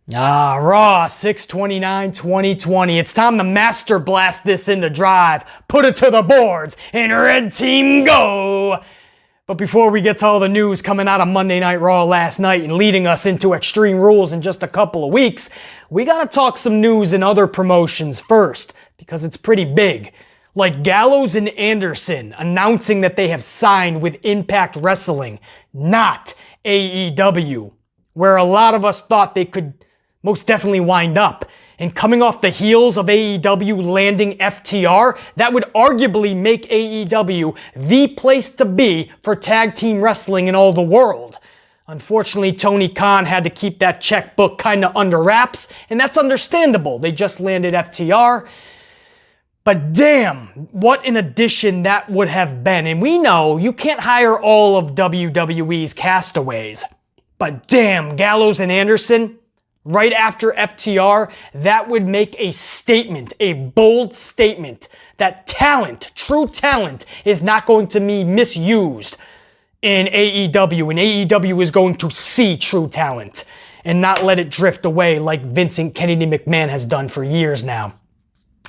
Raw 6/29/2020. It's time to master blast this into drive, put it to the boards, and red team go! But before we get to all the news coming out of Monday Night Raw last night and leading us into Extreme Rules in just a couple of weeks, we gotta talk some news in other promotions first, because it's pretty big. Like Gallows and Anderson announcing that they have signed with Impact Wrestling, not AEW, where a lot of us thought they could most definitely wind up. And coming off the heels of AEW landing FTR, that would arguably make AEW the place to be for tag team wrestling in all the world. Unfortunately, Tony Khan had to keep that checkbook kinda under wraps, and that's understandable. They just landed FTR. But damn, what an addition that would have been. And we know you can't hire all of WWE's castaways. But damn, Gallows and Anderson, right after FTR, that would make a statement, a bold statement, that talent, true talent, is not going to be misused in AEW, and AEW is going to see true talent and not let it drift away like Vincent Kennedy McMahon has done for years now.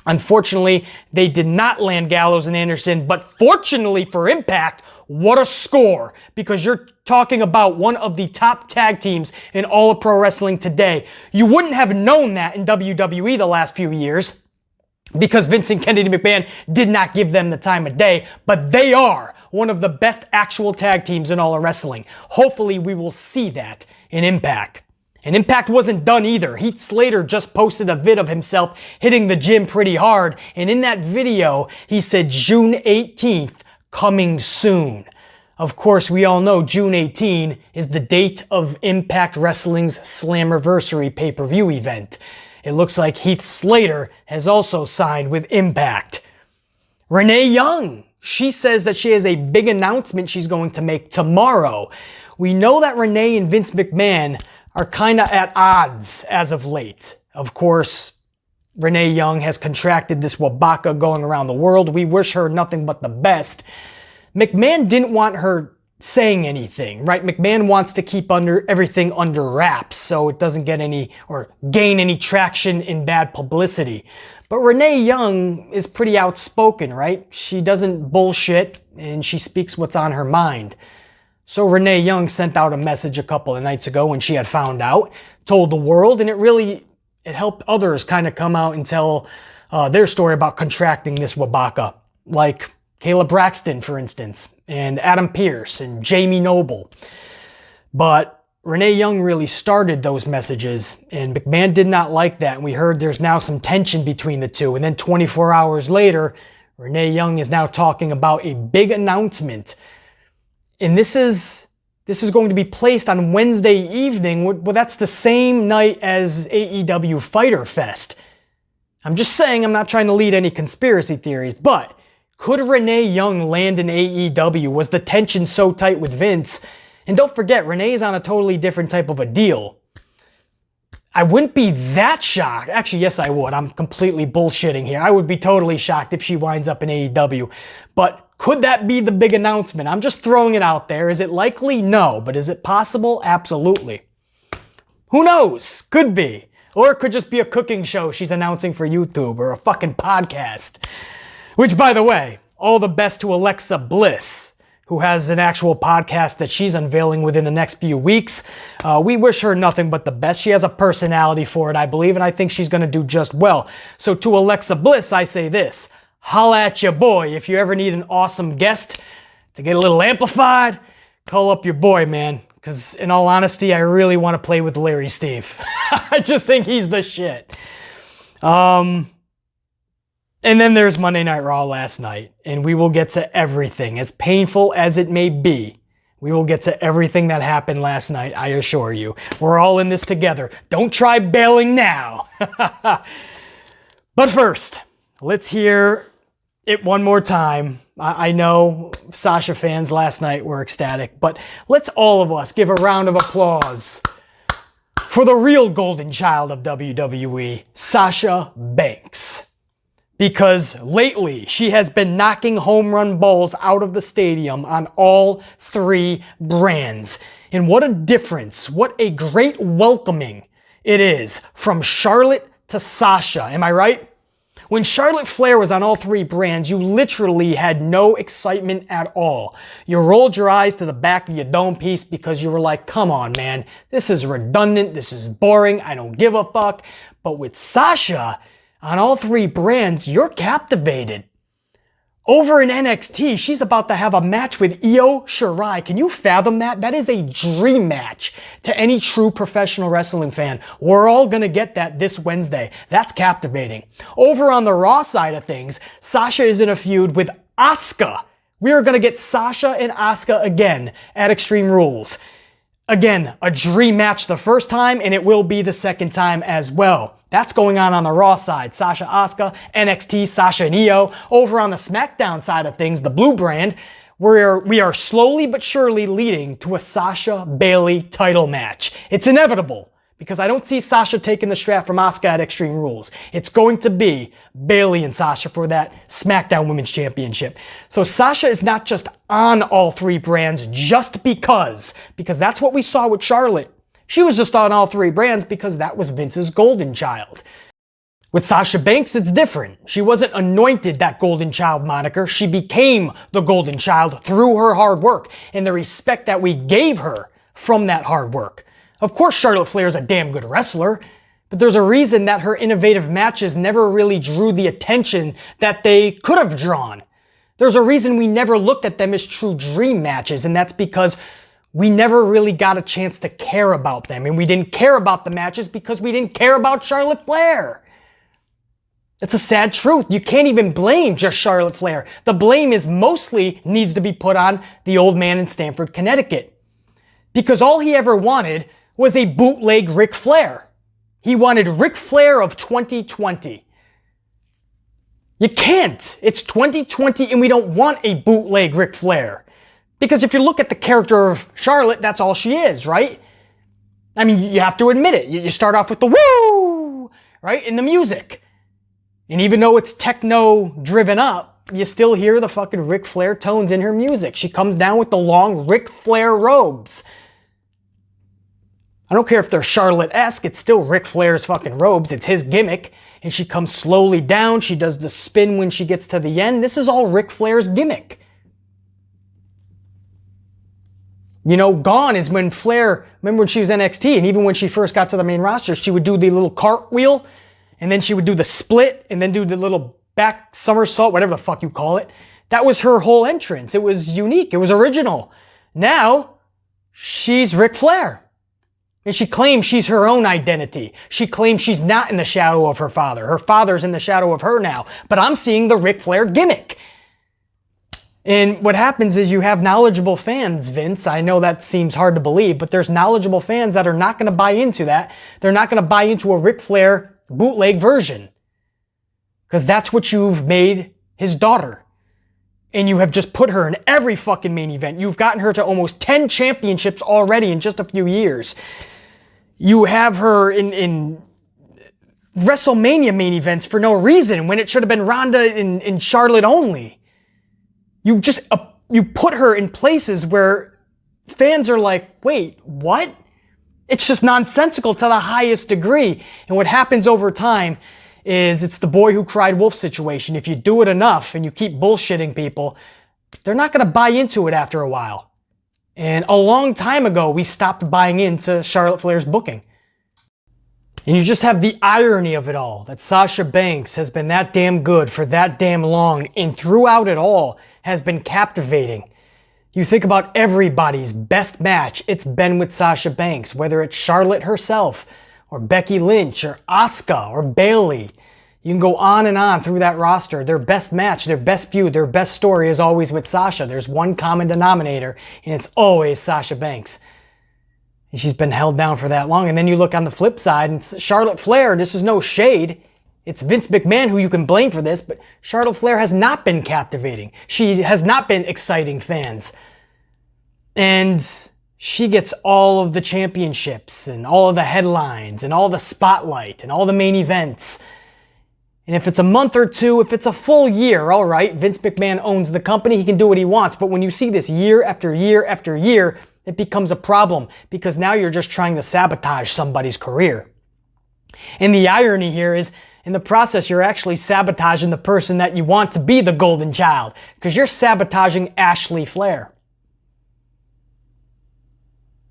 Unfortunately, they did not land Gallows and Anderson, but fortunately for Impact, what a score, because you're talking about one of the top tag teams in all of pro wrestling today. You wouldn't have known that in WWE the last few years because Vincent Kennedy McMahon did not give them the time of day, but they are one of the best actual tag teams in all of wrestling. Hopefully we will see that in Impact. And Impact wasn't done either. Heath Slater just posted a vid of himself hitting the gym pretty hard, and in that video he said June 18th, coming soon. Of course, we all know June 18 is the date of Impact Wrestling's Slammiversary pay-per-view event. It looks like Heath Slater has also signed with Impact. Renee Young, she says that she has a big announcement she's going to make tomorrow. We know that Renee and Vince McMahon are kind of at odds as of late. Of course, Renee Young has contracted this Wabaka going around the world. We wish her nothing but the best. McMahon didn't want her saying anything, right? McMahon wants to keep everything under wraps so it doesn't get any or gain any traction in bad publicity. But Renee Young is pretty outspoken, right? She doesn't bullshit and she speaks what's on her mind. So Renee Young sent out a message a couple of nights ago when she had found out, told the world, and it helped others kind of come out and tell their story about contracting this Wabaka, like Kayla Braxton, for instance, and Adam Pearce and Jamie Noble. But Renee Young really started those messages, and McMahon did not like that, and we heard there's now some tension between the two. And then 24 hours later, Renee Young is now talking about a big announcement. And this is going to be placed on Wednesday evening. Well, that's the same night as AEW Fyter Fest. I'm just saying, I'm not trying to lead any conspiracy theories, but could Renee Young land in AEW? Was the tension so tight with Vince? And don't forget, Renee's on a totally different type of a deal. I wouldn't be that shocked. Actually, yes, I would. I'm completely bullshitting here. I would be totally shocked if she winds up in AEW. But could that be the big announcement? I'm just throwing it out there. Is it likely? No. But is it possible? Absolutely. Who knows? Could be. Or it could just be a cooking show she's announcing for YouTube or a fucking podcast. Which, by the way, all the best to Alexa Bliss, who has an actual podcast that she's unveiling within the next few weeks. We wish her nothing but the best. She has a personality for it, I believe, and I think she's going to do just well. So to Alexa Bliss, I say this. Holla at your boy. If you ever need an awesome guest to get a little amplified, call up your boy, man. Because in all honesty, I really want to play with Larry Steve. I just think he's the shit. And then there's Monday Night Raw last night, and we will get to everything. As painful as it may be, we will get to everything that happened last night, I assure you. We're all in this together. Don't try bailing now. But first, let's hear it one more time. I know Sasha fans last night were ecstatic, but let's all of us give a round of applause for the real golden child of WWE, Sasha Banks. Because lately, she has been knocking home run balls out of the stadium on all three brands. And what a difference, what a great welcoming it is from Charlotte to Sasha. Am I right? When Charlotte Flair was on all three brands, you literally had no excitement at all. You rolled your eyes to the back of your dome piece because you were like, come on, man. This is redundant. This is boring. I don't give a fuck. But with Sasha on all three brands, you're captivated. Over in NXT, she's about to have a match with Io Shirai. Can you fathom that? That is a dream match to any true professional wrestling fan. We're all gonna get that this Wednesday. That's captivating. Over on the Raw side of things, Sasha is in a feud with Asuka. We are gonna get Sasha and Asuka again at Extreme Rules. Again, a dream match the first time, and it will be the second time as well. That's going on the Raw side. Sasha, Asuka, NXT, Sasha and Io. Over on the SmackDown side of things, the blue brand, we are slowly but surely leading to a Sasha Bayley title match. It's inevitable because I don't see Sasha taking the strap from Asuka at Extreme Rules. It's going to be Bayley and Sasha for that SmackDown Women's Championship. So Sasha is not just on all three brands just because that's what we saw with Charlotte. She was just on all three brands because that was Vince's golden child. With Sasha Banks, it's different. She wasn't anointed that golden child moniker. She became the golden child through her hard work and the respect that we gave her from that hard work. Of course, Charlotte Flair is a damn good wrestler, but there's a reason that her innovative matches never really drew the attention that they could have drawn. There's a reason we never looked at them as true dream matches, and that's because we never really got a chance to care about them. And we didn't care about the matches because we didn't care about Charlotte Flair. It's a sad truth. You can't even blame just Charlotte Flair. The blame mostly needs to be put on the old man in Stamford, Connecticut. Because all he ever wanted was a bootleg Ric Flair. He wanted Ric Flair of 2020. You can't. It's 2020 and we don't want a bootleg Ric Flair. Because if you look at the character of Charlotte, that's all she is, right? I mean, you have to admit it. You start off with the woo, right? In the music. And even though it's techno driven up, you still hear the fucking Ric Flair tones in her music. She comes down with the long Ric Flair robes. I don't care if they're Charlotte-esque, it's still Ric Flair's fucking robes. It's his gimmick. And she comes slowly down. She does the spin when she gets to the end. This is all Ric Flair's gimmick. You know, gone is when Flair, remember when she was NXT, and even when she first got to the main roster, she would do the little cartwheel, and then she would do the split, and then do the little back somersault, whatever the fuck you call it. That was her whole entrance. It was unique. It was original. Now, she's Ric Flair. And she claims she's her own identity. She claims she's not in the shadow of her father. Her father's in the shadow of her now. But I'm seeing the Ric Flair gimmick. And what happens is you have knowledgeable fans, Vince. I know that seems hard to believe, but there's knowledgeable fans that are not going to buy into that. They're not going to buy into a Ric Flair bootleg version. Because that's what you've made his daughter. And you have just put her in every fucking main event. You've gotten her to almost 10 championships already in just a few years. You have her in WrestleMania main events for no reason when it should have been Ronda in Charlotte only. You put her in places where fans are like, wait, what? It's just nonsensical to the highest degree. And what happens over time is it's the boy who cried wolf situation. If you do it enough and you keep bullshitting people, they're not going to buy into it after a while. And a long time ago, we stopped buying into Charlotte Flair's booking. And you just have the irony of it all, that Sasha Banks has been that damn good for that damn long, and throughout it all has been captivating. You think about everybody's best match, it's been with Sasha Banks, whether it's Charlotte herself, or Becky Lynch, or Asuka, or Bayley. You can go on and on through that roster. Their best match, their best feud, their best story is always with Sasha. There's one common denominator, and it's always Sasha Banks. And she's been held down for that long. And then you look on the flip side, and Charlotte Flair, this is no shade. It's Vince McMahon who you can blame for this, but Charlotte Flair has not been captivating. She has not been exciting fans. And she gets all of the championships, and all of the headlines, and all the spotlight, and all the main events. And if it's a month or two, if it's a full year, all right, Vince McMahon owns the company, he can do what he wants. But when you see this year after year after year, it becomes a problem because now you're just trying to sabotage somebody's career. And the irony here is, in the process, you're actually sabotaging the person that you want to be the golden child, because you're sabotaging Ashley Flair.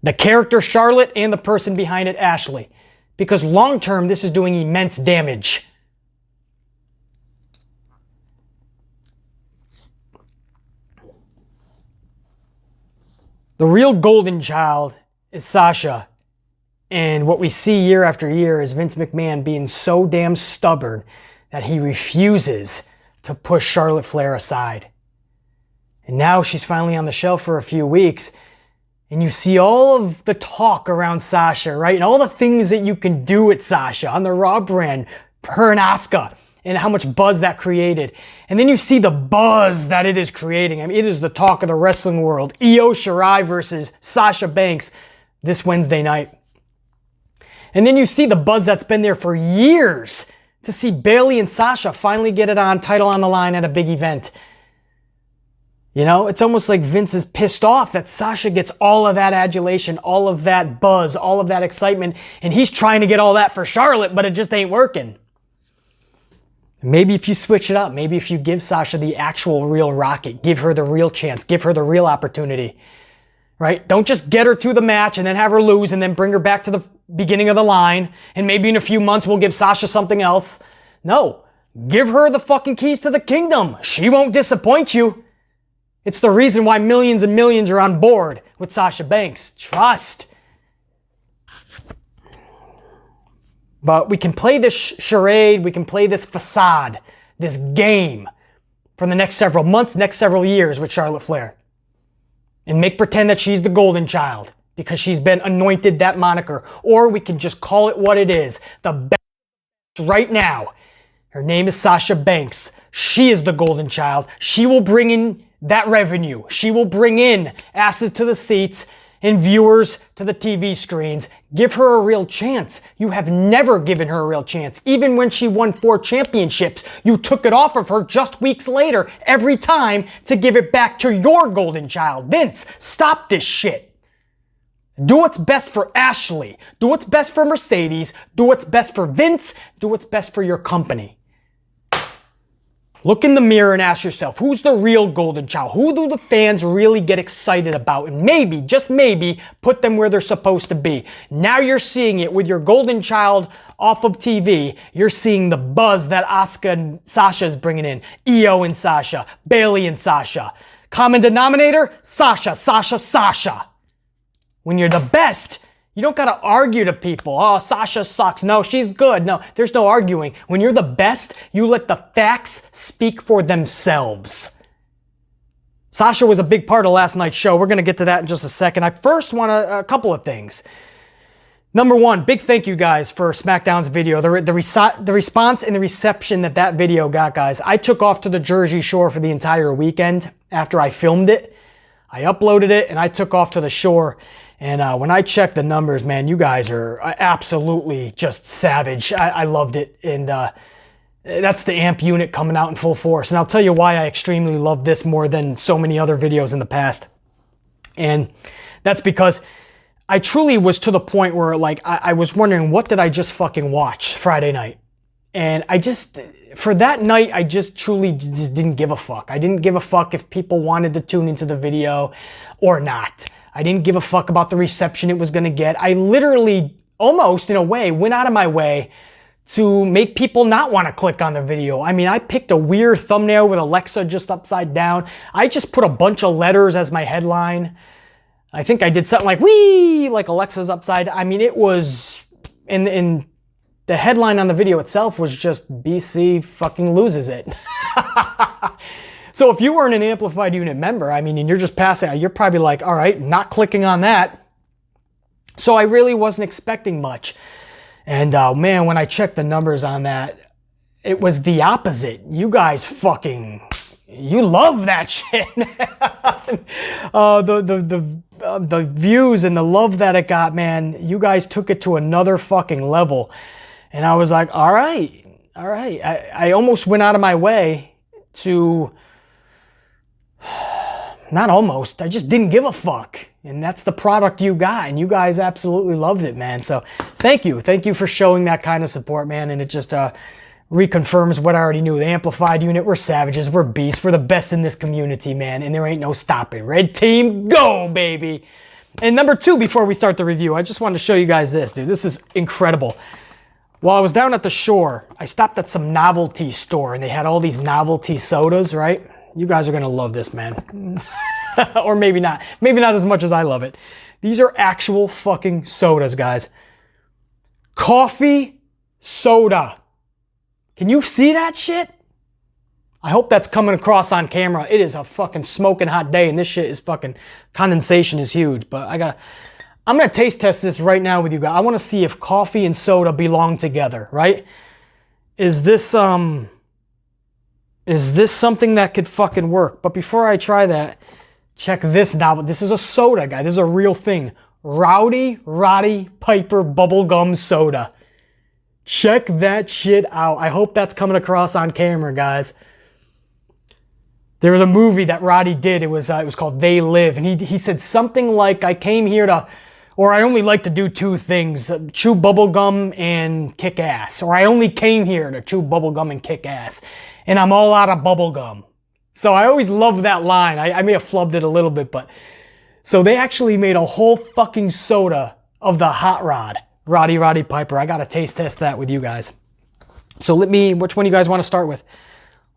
The character Charlotte and the person behind it, Ashley. Because long term, this is doing immense damage. The real golden child is Sasha. And what we see year after year is Vince McMahon being so damn stubborn that he refuses to push Charlotte Flair aside. And now she's finally on the shelf for a few weeks. And you see all of the talk around Sasha, right? And all the things that you can do with Sasha on the Raw brand, her and Asuka, and how much buzz that created. And then you see the buzz that it is creating. I mean, it is the talk of the wrestling world. Io Shirai versus Sasha Banks this Wednesday night. And then you see the buzz that's been there for years to see Bayley and Sasha finally get it on, title on the line at a big event. You know, it's almost like Vince is pissed off that Sasha gets all of that adulation, all of that buzz, all of that excitement, and he's trying to get all that for Charlotte, but it just ain't working. Maybe if you switch it up, maybe if you give Sasha the actual real rocket, give her the real chance, give her the real opportunity, right? Don't just get her to the match and then have her lose and then bring her back to the beginning of the line, and maybe in a few months we'll give Sasha something else. No, give her the fucking keys to the kingdom. She won't disappoint you. It's the reason why millions and millions are on board with Sasha Banks. Trust. But we can play this charade, we can play this facade, this game for the next several months, next several years with Charlotte Flair. And make pretend that she's the golden child because she's been anointed that moniker. Or we can just call it what it is. The best right now. Her name is Sasha Banks. She is the golden child. She will bring in that revenue. She will bring in asses to the seats and viewers to the TV screens. Give her a real chance. You have never given her a real chance. Even when she won 4 championships, you took it off of her just weeks later every time to give it back to your golden child. Vince, stop this shit. Do what's best for Ashley. Do what's best for Mercedes. Do what's best for Vince. Do what's best for your company. Look in the mirror and ask yourself, who's the real golden child? Who do the fans really get excited about? And maybe, just maybe, put them where they're supposed to be. Now you're seeing it with your golden child off of TV. You're seeing the buzz that Asuka and Sasha is bringing in. Io and Sasha. Bayley and Sasha. Common denominator? Sasha, Sasha, Sasha. When you're the best, you don't gotta argue to people. Oh, Sasha sucks. No, she's good. No, there's no arguing. When you're the best, you let the facts speak for themselves. Sasha was a big part of last night's show. We're gonna get to that in just a second. I first want a couple of things. Number one, big thank you guys for SmackDown's video. The response and the reception that video got, guys. I took off to the Jersey Shore for the entire weekend after I filmed it. I uploaded it and I took off to the shore. And when I checked the numbers, man, you guys are absolutely just savage. I loved it. And that's the AMP unit coming out in full force. And I'll tell you why I extremely love this more than so many other videos in the past. And that's because I truly was to the point where, like, I was wondering, what did I just fucking watch Friday night? And for that night, I just truly just didn't give a fuck. I didn't give a fuck if people wanted to tune into the video or not. I didn't give a fuck about the reception it was going to get. I literally, almost in a way, went out of my way to make people not want to click on the video. I mean, I picked a weird thumbnail with Alexa just upside down. I just put a bunch of letters as my headline. I think I did something like, wee, like Alexa's upside. I mean, it was, in the headline on the video itself was just BC fucking loses it. So if you weren't an Amplified Unit member, I mean, and you're just passing out, you're probably like, all right, not clicking on that. So I really wasn't expecting much. And man, when I checked the numbers on that, it was the opposite. You guys fucking, you love that shit. The views and the love that it got, man, you guys took it to another fucking level. And I was like, all right. I almost went out of my way to, not almost, I just didn't give a fuck. And that's the product you got. And you guys absolutely loved it, man. So thank thank you. Thank you for showing that kind of support, man. And it just reconfirms what I already knew. The Amplified unit, we're savages, we're beasts, we're the best in this community, man. And there ain't no stopping. Red team, go, baby. And number 2, before we start the review, I just wanted to show you guys this, dude. This is incredible. While I was down at the shore, I stopped at some novelty store, and they had all these novelty sodas, right? You guys are going to love this, man. Or maybe not. Maybe not as much as I love it. These are actual fucking sodas, guys. Coffee soda. Can you see that shit? I hope that's coming across on camera. It is a fucking smoking hot day, and this shit is fucking, condensation is huge. But I'm gonna taste test this right now with you guys. I wanna see if coffee and soda belong together, right? Is this something that could fucking work? But before I try that, check this now. This is a soda, guy. This is a real thing. Rowdy Roddy Piper bubblegum soda. Check that shit out. I hope that's coming across on camera, guys. There was a movie that Roddy did. It was called They Live. And he said something like, I came here to, or I only like to do 2 things, chew bubblegum and kick ass. Or I only came here to chew bubblegum and kick ass. And I'm all out of bubblegum. So I always love that line. I may have flubbed it a little bit, but. So they actually made a whole fucking soda of the Hot Rod. Roddy Piper. I gotta taste test that with you guys. So which one you guys want to start with?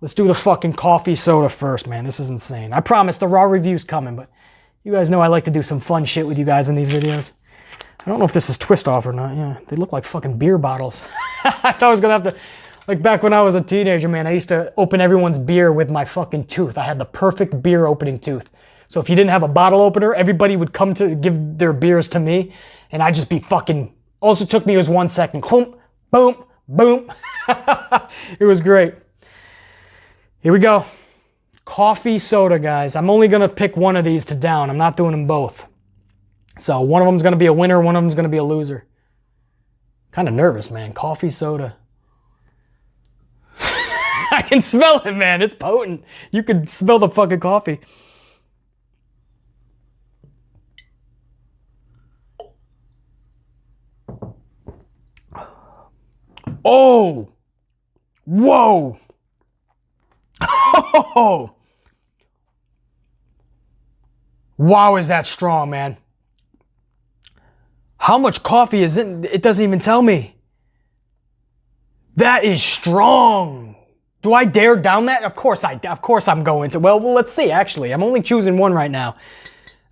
Let's do the fucking coffee soda first, man. This is insane. I promise the raw review's coming, but you guys know I like to do some fun shit with you guys in these videos. I don't know if this is twist off or not. Yeah, they look like fucking beer bottles. I thought I was gonna have to, like back when I was a teenager, man, I used to open everyone's beer with my fucking tooth. I had the perfect beer opening tooth. So if you didn't have a bottle opener, everybody would come to give their beers to me, and I'd just be fucking, also took me was 1 second. Boom, boom, boom. It was great. Here we go. Coffee soda, guys. I'm only going to pick one of these to down. I'm not doing them both. So one of them's going to be a winner. One of them's going to be a loser. Kind of nervous, man. Coffee soda. I can smell it, man. It's potent. You can smell the fucking coffee. Oh. Whoa. Oh, wow, is that strong, man? How much coffee is in? It doesn't even tell me. That is strong. Do I dare down that? Of course I'm going to. Well, let's see, actually. I'm only choosing one right now.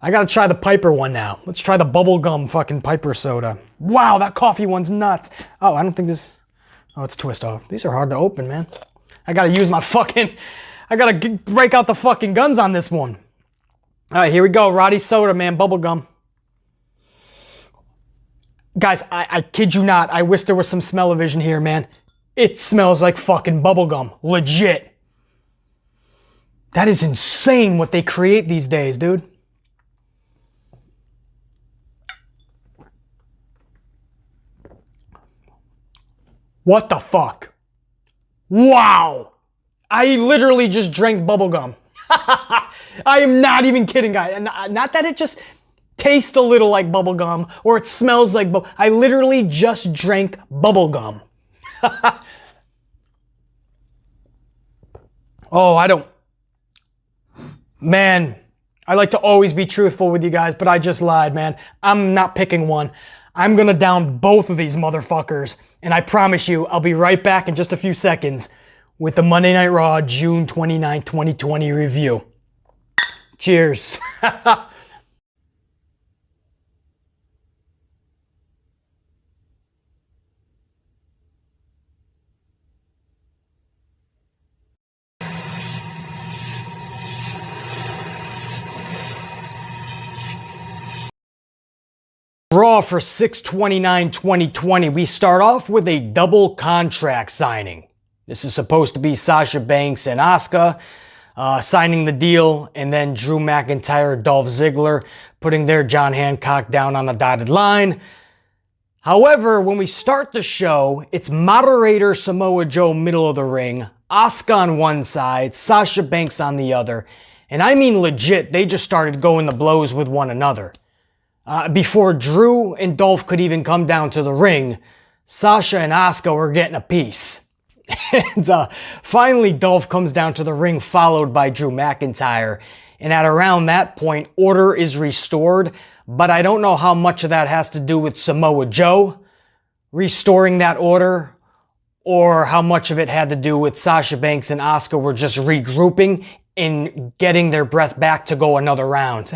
I gotta try the Piper one now. Let's try the bubblegum fucking Piper soda. Wow, that coffee one's nuts. Oh, I don't think this... Oh, it's twist off. These are hard to open, man. I gotta use my fucking... I gotta break out the fucking guns on this one. All right, here we go. Roddy soda, man. Bubblegum. Guys, I kid you not. I wish there was some smell-o-vision here, man. It smells like fucking bubblegum. Legit. That is insane what they create these days, dude. What the fuck? Wow. I literally just drank bubblegum. I am not even kidding, guys. Not that it just tastes a little like bubblegum or it smells like bubble. I literally just drank bubblegum. Oh, I don't... Man, I like to always be truthful with you guys, but I just lied, man. I'm not picking one. I'm gonna down both of these motherfuckers, and I promise you, I'll be right back in just a few seconds with the Monday Night Raw June 29, 2020 review. Cheers. Raw for 6/29/2020. We start off with a double contract signing. This is supposed to be Sasha Banks and Asuka signing the deal, and then Drew McIntyre, Dolph Ziggler putting their John Hancock down on the dotted line. However, when we start the show, it's moderator Samoa Joe middle of the ring, Asuka on one side, Sasha Banks on the other. And I mean legit, they just started going to blows with one another. Before Drew and Dolph could even come down to the ring, Sasha and Asuka were getting a piece. And finally, Dolph comes down to the ring, followed by Drew McIntyre. And at around that point, order is restored. But I don't know how much of that has to do with Samoa Joe restoring that order, or how much of it had to do with Sasha Banks and Asuka were just regrouping and getting their breath back to go another round.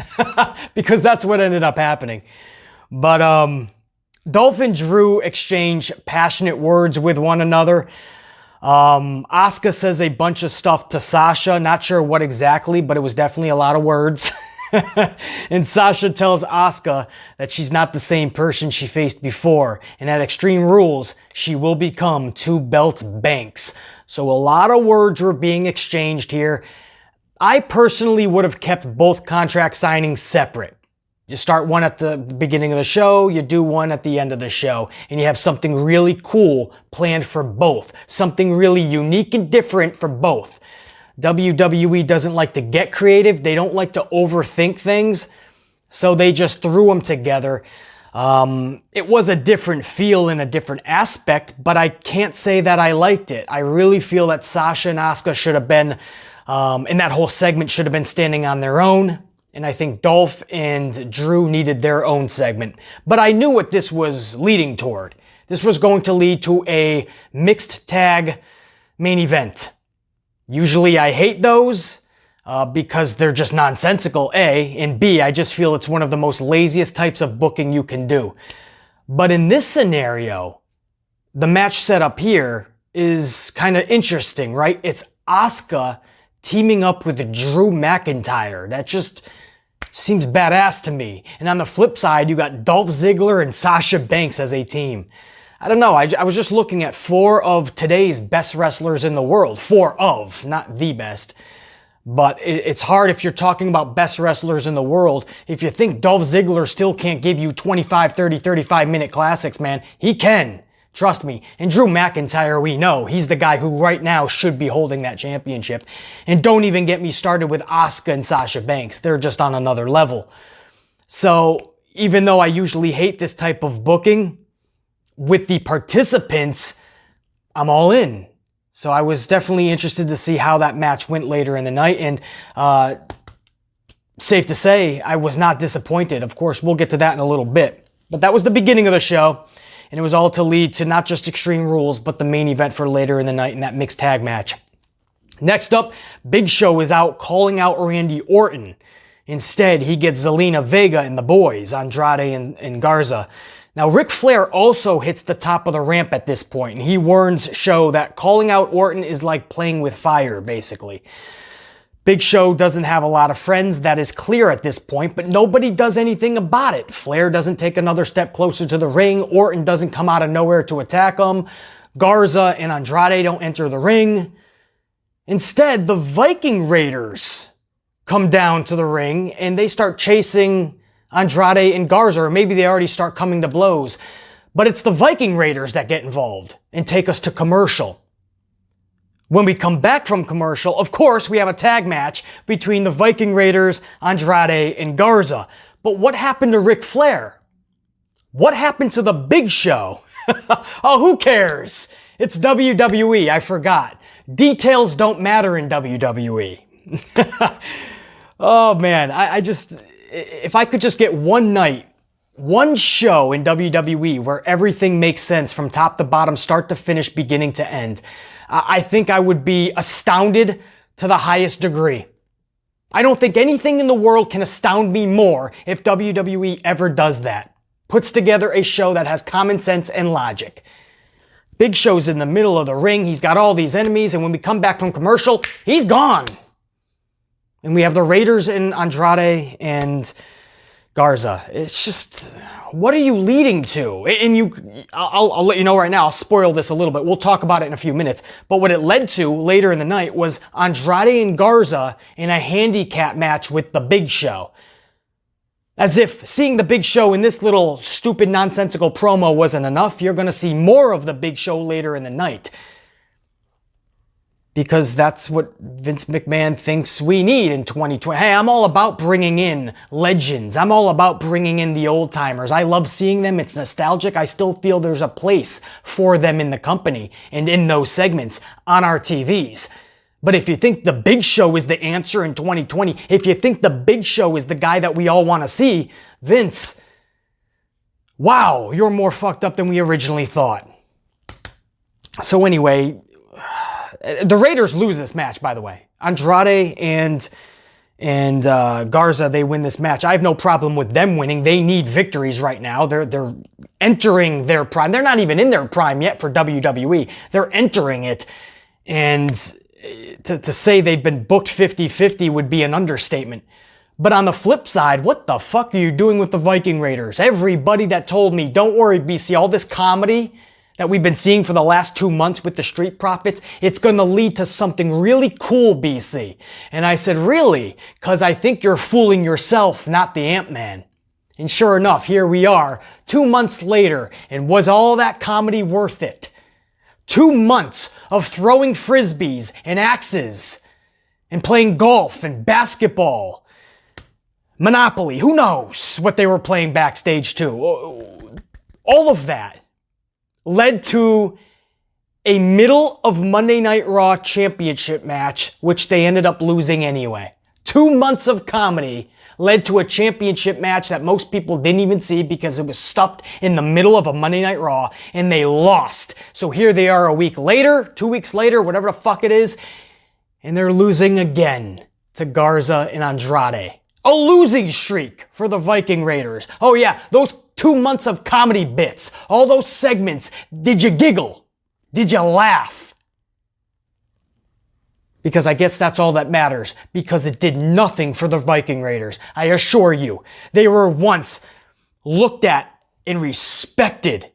Because that's what ended up happening. But Dolph and Drew exchange passionate words with one another. Asuka says a bunch of stuff to Sasha. Not sure what exactly, but it was definitely a lot of words. And Sasha tells Asuka that she's not the same person she faced before. And at Extreme Rules, she will become 2 belts Banks. So a lot of words were being exchanged here. I personally would have kept both contract signings separate. You start one at the beginning of the show, you do one at the end of the show, and you have something really cool planned for both. Something really unique and different for both. WWE doesn't like to get creative. They don't like to overthink things. So they just threw them together. It was a different feel and a different aspect, but I can't say that I liked it. I really feel that Sasha and Asuka should have been, and that whole segment should have been standing on their own. And I think Dolph and Drew needed their own segment. But I knew what this was leading toward. This was going to lead to a mixed tag main event. Usually I hate those because they're just nonsensical, A, and B, I just feel it's one of the most laziest types of booking you can do. But in this scenario, the match setup here is kind of interesting, right? It's Asuka teaming up with Drew McIntyre. That just seems badass to me. And on the flip side, you got Dolph Ziggler and Sasha Banks as a team. I don't know. I was just looking at 4 of today's best wrestlers in the world. 4 of, not the best. But it's hard if you're talking about best wrestlers in the world. If you think Dolph Ziggler still can't give you 25, 30, 35-minute classics, man, he can. Trust me. And Drew McIntyre, we know, he's the guy who right now should be holding that championship. And don't even get me started with Asuka and Sasha Banks. They're just on another level. So even though I usually hate this type of booking, with the participants, I'm all in. So I was definitely interested to see how that match went later in the night. And safe to say, I was not disappointed. Of course, we'll get to that in a little bit. But that was the beginning of the show. And it was all to lead to not just Extreme Rules, but the main event for later in the night in that mixed tag match. Next up, Big Show is out calling out Randy Orton. Instead, he gets Zelina Vega and the boys, Andrade and Garza. Now, Ric Flair also hits the top of the ramp at this point, and he warns Show that calling out Orton is like playing with fire, basically. Big Show doesn't have a lot of friends, that is clear at this point, but nobody does anything about it. Flair doesn't take another step closer to the ring. Orton doesn't come out of nowhere to attack him. Garza and Andrade don't enter the ring. Instead, the Viking Raiders come down to the ring, and they start chasing Andrade and Garza, or maybe they already start coming to blows. But it's the Viking Raiders that get involved and take us to commercial. When we come back from commercial, of course, we have a tag match between the Viking Raiders, Andrade, and Garza. But what happened to Ric Flair? What happened to the Big Show? Oh, who cares? It's WWE, I forgot. Details don't matter in WWE. Oh man, if I could just get one night, one show in WWE where everything makes sense from top to bottom, start to finish, beginning to end, I think I would be astounded to the highest degree. I don't think anything in the world can astound me more if WWE ever does that. Puts together a show that has common sense and logic. Big Show's in the middle of the ring, he's got all these enemies, and when we come back from commercial, he's gone. And we have the Raiders and Andrade and Garza. It's just, what are you leading to? And I'll let you know right now, I'll spoil this a little bit. We'll talk about it in a few minutes. But what it led to later in the night was Andrade and Garza in a handicap match with the Big Show. As if seeing the Big Show in this little stupid nonsensical promo wasn't enough, you're going to see more of the Big Show later in the night. because that's what Vince McMahon thinks we need in 2020. Hey, I'm all about bringing in legends. I'm all about bringing in the old timers. I love seeing them. It's nostalgic. I still feel there's a place for them in the company and in those segments on our TVs. But if you think the Big Show is the answer in 2020, if you think the Big Show is the guy that we all want to see, Vince, wow, you're more fucked up than we originally thought. So anyway, the Raiders lose this match, by the way. Andrade and Garza, they win this match. I have no problem with them winning. They need victories right now. They're entering their prime. They're not even in their prime yet for WWE. They're entering it. And to say they've been booked 50-50 would be an understatement. But on the flip side, what the fuck are you doing with the Viking Raiders? Everybody that told me, don't worry, BC, all this comedy that we've been seeing for the last 2 months with the Street Profits, it's going to lead to something really cool, BC. And I said, really? Because I think you're fooling yourself, not the Ant-Man. And sure enough, here we are, 2 months later, and was all that comedy worth it? 2 months of throwing frisbees and axes and playing golf and basketball, Monopoly, who knows what they were playing backstage too. All of that led to a middle of Monday Night Raw championship match, which they ended up losing anyway. 2 months of comedy led to a championship match that most people didn't even see because it was stuffed in the middle of a Monday Night Raw, and they lost. So here they are a week later, 2 weeks later, whatever the fuck it is, and they're losing again to Garza and Andrade. A losing streak for the Viking Raiders. Oh yeah, those 2 months of comedy bits, all those segments, did you giggle? Did you laugh? Because I guess that's all that matters, because it did nothing for the Viking Raiders. I assure you, they were once looked at and respected,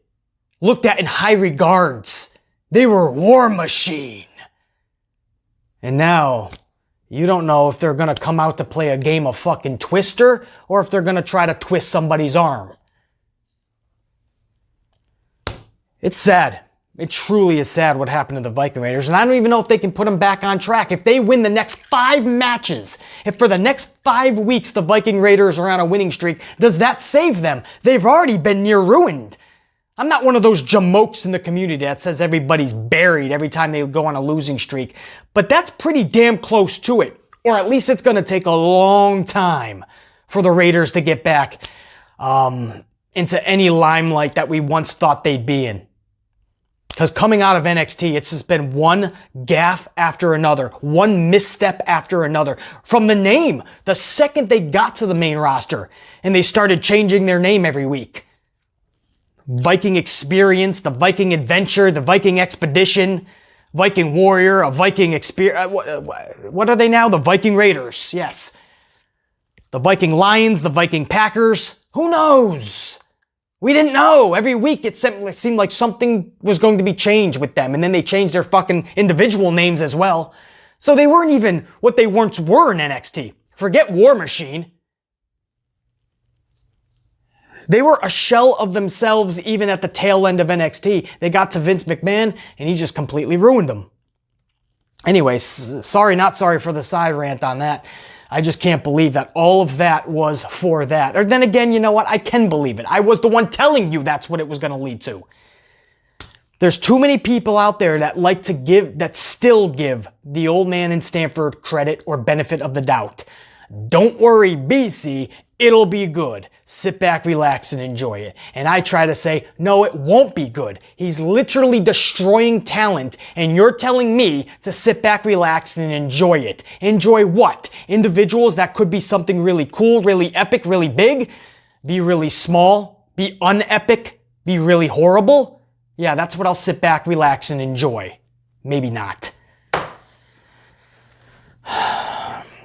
looked at in high regards. They were War Machine. And now, you don't know if they're going to come out to play a game of fucking Twister or if they're going to try to twist somebody's arm. It's sad. It truly is sad what happened to the Viking Raiders, and I don't even know if they can put them back on track. If they win the next 5 matches, if for the next 5 weeks the Viking Raiders are on a winning streak, does that save them? They've already been near ruined. I'm not one of those jamokes in the community that says everybody's buried every time they go on a losing streak, but that's pretty damn close to it. Or at least it's going to take a long time for the Raiders to get back into any limelight that we once thought they'd be in. Because coming out of NXT, it's just been one gaffe after another, one misstep after another. From the name, the second they got to the main roster and they started changing their name every week. Viking Experience, the Viking Adventure, the Viking Expedition, Viking Warrior, a Viking Experience. What are they now? The Viking Raiders, yes. The Viking Lions, the Viking Packers. Who knows? We didn't know. Every week it seemed like something was going to be changed with them. And then they changed their fucking individual names as well. So they weren't even what they once were in NXT. Forget War Machine. They were a shell of themselves even at the tail end of NXT. They got to Vince McMahon, and he just completely ruined them. Anyways, sorry, not sorry for the side rant on that. I just can't believe that all of that was for that. Or then again, you know what? I can believe it. I was the one telling you that's what it was going to lead to. There's too many people out there that still give the old man in Stamford credit or benefit of the doubt. Don't worry, BC, it'll be good. Sit back, relax, and enjoy it. And I try to say, no, it won't be good. He's literally destroying talent, and you're telling me to sit back, relax, and enjoy it. Enjoy what? Individuals that could be something really cool, really epic, really big, be really small, be unepic, be really horrible? Yeah, that's what I'll sit back, relax, and enjoy. Maybe not.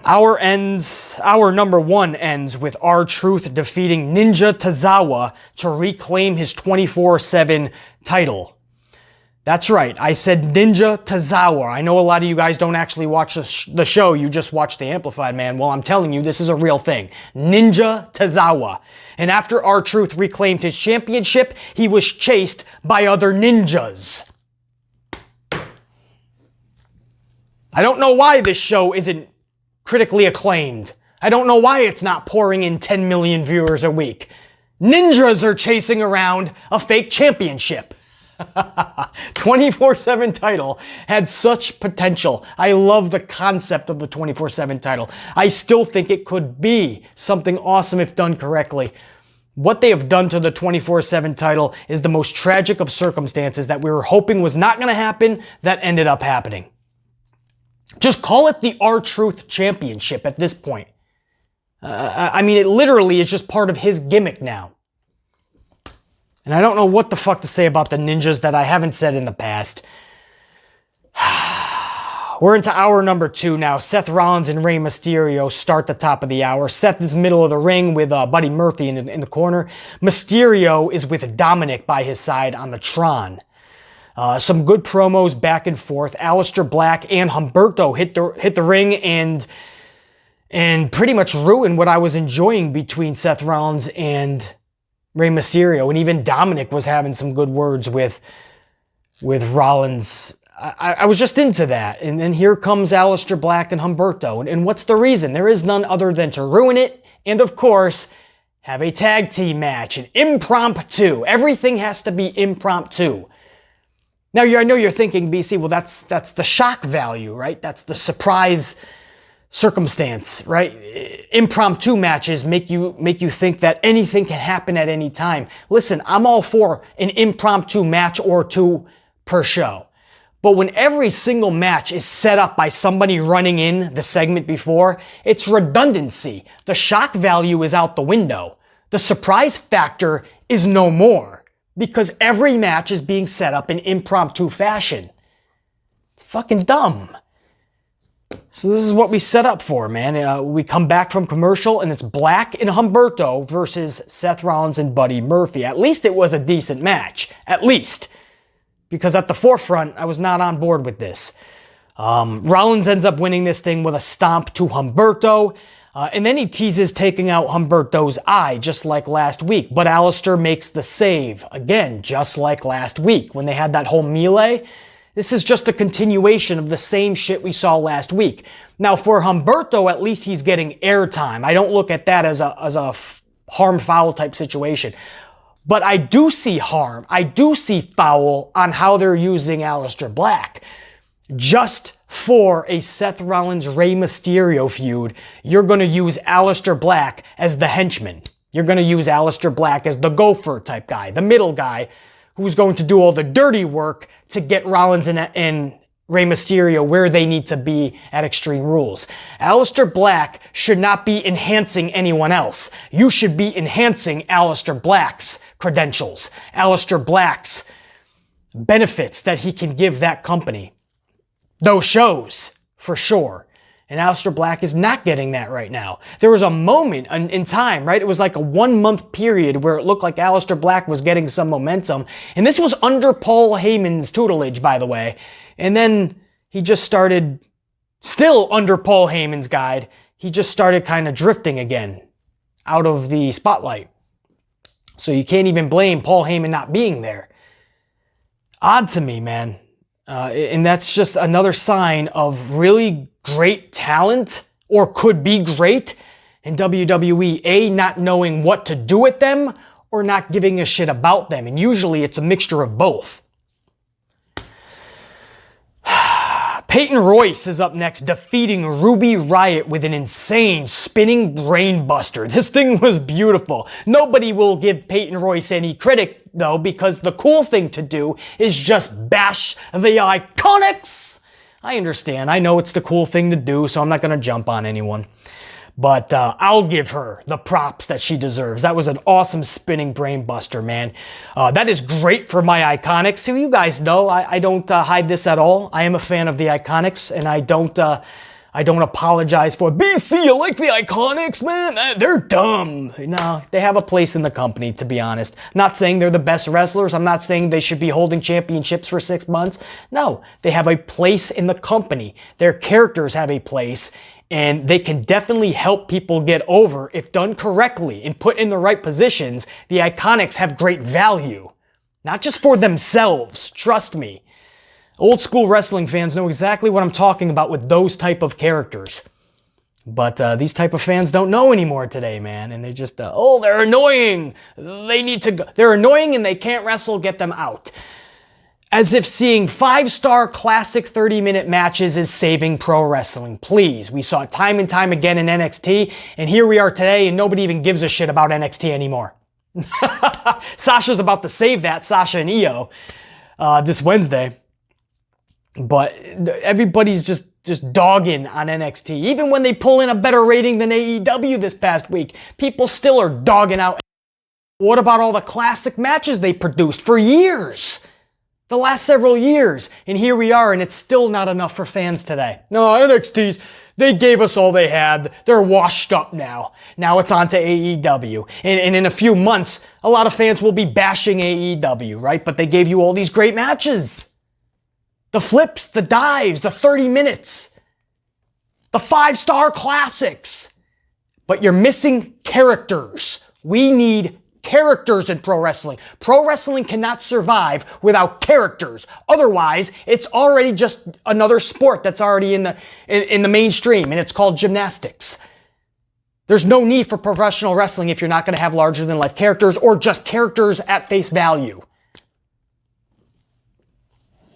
Our number 1 ends with R-Truth defeating Ninja Tozawa to reclaim his 24/7 title. That's right, I said Ninja Tozawa. I know a lot of you guys don't actually watch the show, you just watch the Amplified Man. Well, I'm telling you, this is a real thing. Ninja Tozawa. And after R-Truth reclaimed his championship, he was chased by other ninjas. I don't know why this show isn't critically acclaimed. I don't know why it's not pouring in 10 million viewers a week. Ninjas are chasing around a fake championship. 24/7 title had such potential. I love the concept of the 24/7 title. I still think it could be something awesome if done correctly. What they have done to the 24/7 title is the most tragic of circumstances that we were hoping was not going to happen that ended up happening. Just call it the R-Truth Championship at this point. I mean, it literally is just part of his gimmick now. And I don't know what the fuck to say about the Ninjas that I haven't said in the past. We're into hour number 2 now. Seth Rollins and Rey Mysterio start the top of the hour. Seth is middle of the ring with Buddy Murphy in the corner. Mysterio is with Dominic by his side on the Tron. Some good promos back and forth. Aleister Black and Humberto hit the ring and pretty much ruined what I was enjoying between Seth Rollins and Rey Mysterio. And even Dominic was having some good words with Rollins. I was just into that. And then here comes Aleister Black and Humberto. And what's the reason? There is none other than to ruin it. And of course, have a tag team match, an impromptu. Everything has to be impromptu. Now, I know you're thinking, BC, well, that's the shock value, right? That's the surprise circumstance, right? Impromptu matches make you think that anything can happen at any time. Listen, I'm all for an impromptu match or two per show. But when every single match is set up by somebody running in the segment before, it's redundancy. The shock value is out the window. The surprise factor is no more because every match is being set up in impromptu fashion. It's fucking dumb. So this is what we set up for, man. We come back from commercial and it's Black and Humberto versus Seth Rollins and Buddy Murphy. At least it was a decent match. At least. Because at the forefront, I was not on board with this. Rollins ends up winning this thing with a stomp to Humberto. And then he teases taking out Humberto's eye, just like last week. But Aleister makes the save. Again, just like last week when they had that whole melee. This is just a continuation of the same shit we saw last week. Now, for Humberto, at least he's getting airtime. I don't look at that as a harm foul type situation. But I do see harm. I do see foul on how they're using Aleister Black. Just for a Seth Rollins-Rey Mysterio feud, you're going to use Aleister Black as the henchman. You're going to use Aleister Black as the gopher type guy, the middle guy, who's going to do all the dirty work to get Rollins and Rey Mysterio where they need to be at Extreme Rules. Aleister Black should not be enhancing anyone else. You should be enhancing Aleister Black's credentials, Aleister Black's benefits that he can give that company. Those shows, for sure. And Aleister Black is not getting that right now. There was a moment in time, right? It was like a 1-month period where it looked like Aleister Black was getting some momentum. And this was under Paul Heyman's tutelage, by the way. And then he just started, still under Paul Heyman's guide, he just started kind of drifting again out of the spotlight. So you can't even blame Paul Heyman not being there. Odd to me, man. And that's just another sign of really great talent, or could be great, in WWE, A, not knowing what to do with them, or not giving a shit about them. And usually it's a mixture of both. Peyton Royce is up next, defeating Ruby Riott with an insane spinning brain buster. This thing was beautiful. Nobody will give Peyton Royce any credit, though, because the cool thing to do is just bash the Iconics. I understand. I know it's the cool thing to do, so I'm not going to jump on anyone. But I'll give her the props that she deserves. That was an awesome spinning brain buster, man. That is great for my Iconics. So you guys know I don't hide this at all. I am a fan of the Iconics, and I don't apologize for BC. You like the Iconics, man? They're dumb. No, they have a place in the company, to be honest. Not saying they're the best wrestlers. I'm not saying they should be holding championships for 6 months. No, they have a place in the company. Their characters have a place. And they can definitely help people get over if done correctly and put in the right positions. The Iconics have great value. Not just for themselves, trust me. Old school wrestling fans know exactly what I'm talking about with those type of characters. But these type of fans don't know anymore today, man. And they just, they're annoying. They need to go. They're annoying and they can't wrestle. Get them out. As if seeing 5-star classic 30-minute matches is saving pro wrestling. Please. We saw it time and time again in NXT. And here we are today and nobody even gives a shit about NXT anymore. Sasha's about to save that, Sasha and Io, this Wednesday. But everybody's just dogging on NXT. Even when they pull in a better rating than AEW this past week, people still are dogging out. What about all the classic matches they produced for years? The last several years. And here we are, and it's still not enough for fans today. No, NXT's, they gave us all they had. They're washed up now. Now it's on to AEW. And in a few months, a lot of fans will be bashing AEW, right? But they gave you all these great matches. The flips, the dives, the 30 minutes, the 5-star classics. But you're missing characters. We need characters in pro wrestling. Pro wrestling cannot survive without characters. Otherwise, it's already just another sport that's already in the mainstream, and it's called gymnastics. There's no need for professional wrestling if you're not going to have larger than life characters or just characters at face value.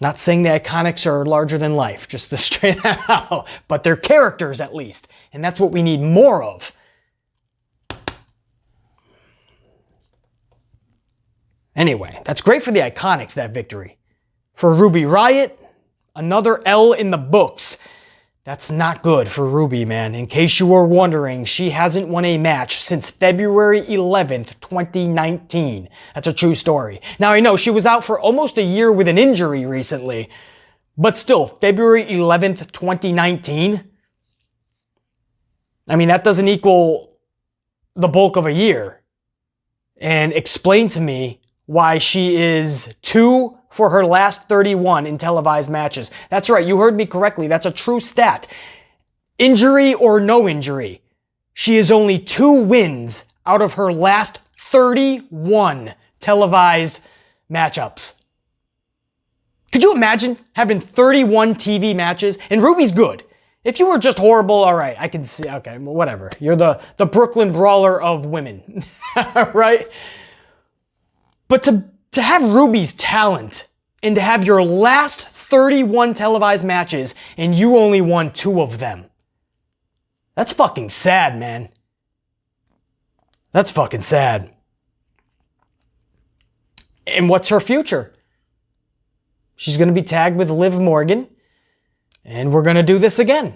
Not saying the Iconics are larger than life, just to straight that out. But they're characters at least. And that's what we need more of. Anyway, that's great for the Iconics, that victory. For Ruby Riott, another L in the books. That's not good for Ruby, man. In case you were wondering, she hasn't won a match since February 11th, 2019. That's a true story. Now, I know she was out for almost a year with an injury recently, but still, February 11th, 2019? I mean, that doesn't equal the bulk of a year. And explain to me why she is 2 for her last 31 in televised matches. That's right, you heard me correctly. That's a true stat. Injury or no injury, she is only 2 wins out of her last 31 televised matchups. Could you imagine having 31 TV matches? And Ruby's good. If you were just horrible, all right, I can see, okay, whatever. You're the Brooklyn Brawler of women, right? But to have Ruby's talent and to have your last 31 televised matches and you only won 2 of them. That's fucking sad, man. That's fucking sad. And what's her future? She's going to be tagged with Liv Morgan, and we're going to do this again.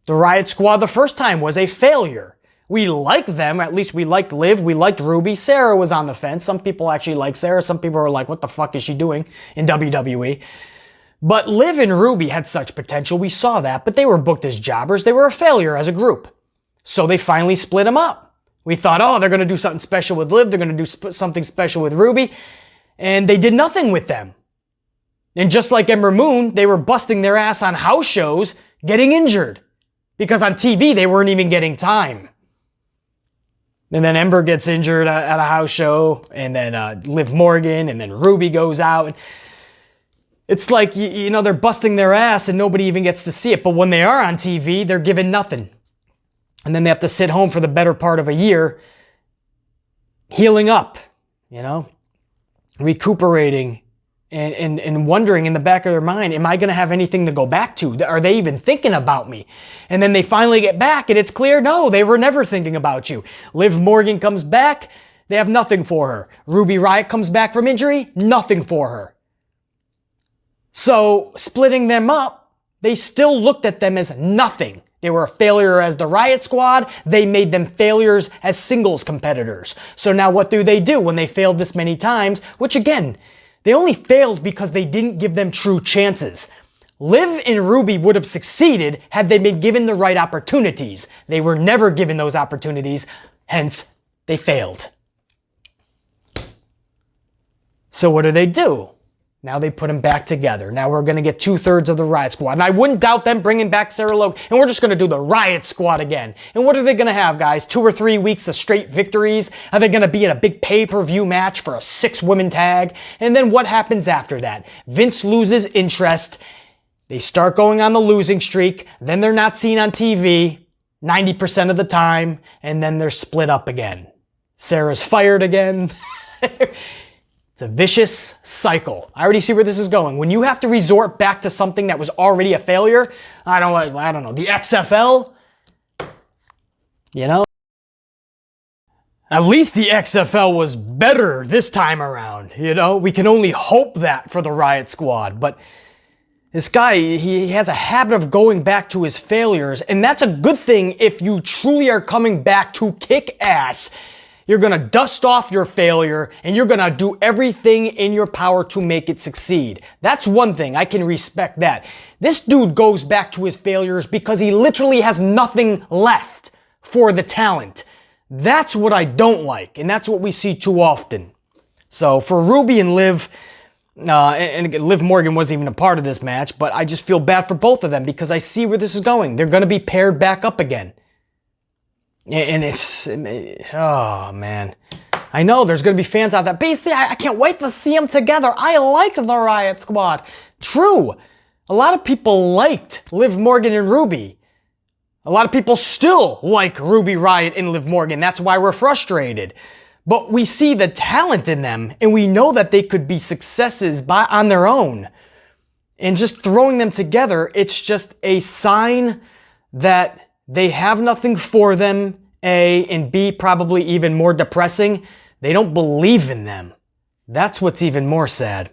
The Riot Squad the first time was a failure. We liked them, at least we liked Liv, we liked Ruby. Sarah was on the fence. Some people actually like Sarah. Some people were like, what the fuck is she doing in WWE? But Liv and Ruby had such potential, we saw that, but they were booked as jobbers. They were a failure as a group. So they finally split them up. We thought, oh, they're going to do something special with Liv, they're going to do something special with Ruby, and they did nothing with them. And just like Ember Moon, they were busting their ass on house shows, getting injured. Because on TV, they weren't even getting time. And then Ember gets injured at a house show, and then Liv Morgan, and then Ruby goes out. It's like, you know, they're busting their ass and nobody even gets to see it. But when they are on TV, they're given nothing. And then they have to sit home for the better part of a year, healing up, you know, recuperating, and wondering in the back of their mind, am I going to have anything to go back to? Are they even thinking about me? And then they finally get back and it's clear, no, they were never thinking about you. Liv Morgan comes back, they have nothing for her. Ruby Riott comes back from injury, nothing for her. So splitting them up, they still looked at them as nothing. They were a failure as the Riot Squad. They made them failures as singles competitors. So now what do when they failed this many times? Which again, they only failed because they didn't give them true chances. Liv and Ruby would have succeeded had they been given the right opportunities. They were never given those opportunities, hence they failed. So what do? Now they put them back together. Now we're going to get 2/3 of the Riot Squad. And I wouldn't doubt them bringing back Sarah Logan. And we're just going to do the Riot Squad again. And what are they going to have, guys? 2 or 3 weeks of straight victories? Are they going to be in a big pay-per-view match for a 6-woman tag? And then what happens after that? Vince loses interest. They start going on the losing streak. Then they're not seen on TV 90% of the time. And then they're split up again. Sarah's fired again. It's a vicious cycle. I already see where this is going. When you have to resort back to something that was already a failure, I don't know, the XFL, you know? At least the XFL was better this time around, you know? We can only hope that for the Riot Squad, but this guy, he has a habit of going back to his failures, and that's a good thing if you truly are coming back to kick ass. You're going to dust off your failure and you're going to do everything in your power to make it succeed. That's one thing. I can respect that. This dude goes back to his failures because he literally has nothing left for the talent. That's what I don't like, and that's what we see too often. So for Ruby and Liv, and again, Liv Morgan wasn't even a part of this match, but I just feel bad for both of them because I see where this is going. They're going to be paired back up again. And oh man, I know there's going to be fans out there. Basically, I can't wait to see them together. I like the Riot Squad. True. A lot of people liked Liv Morgan and Ruby. A lot of people still like Ruby Riott and Liv Morgan. That's why we're frustrated. But we see the talent in them, and we know that they could be successes on their own. And just throwing them together, it's just a sign that they have nothing for them, A, and B, probably even more depressing, they don't believe in them. That's what's even more sad.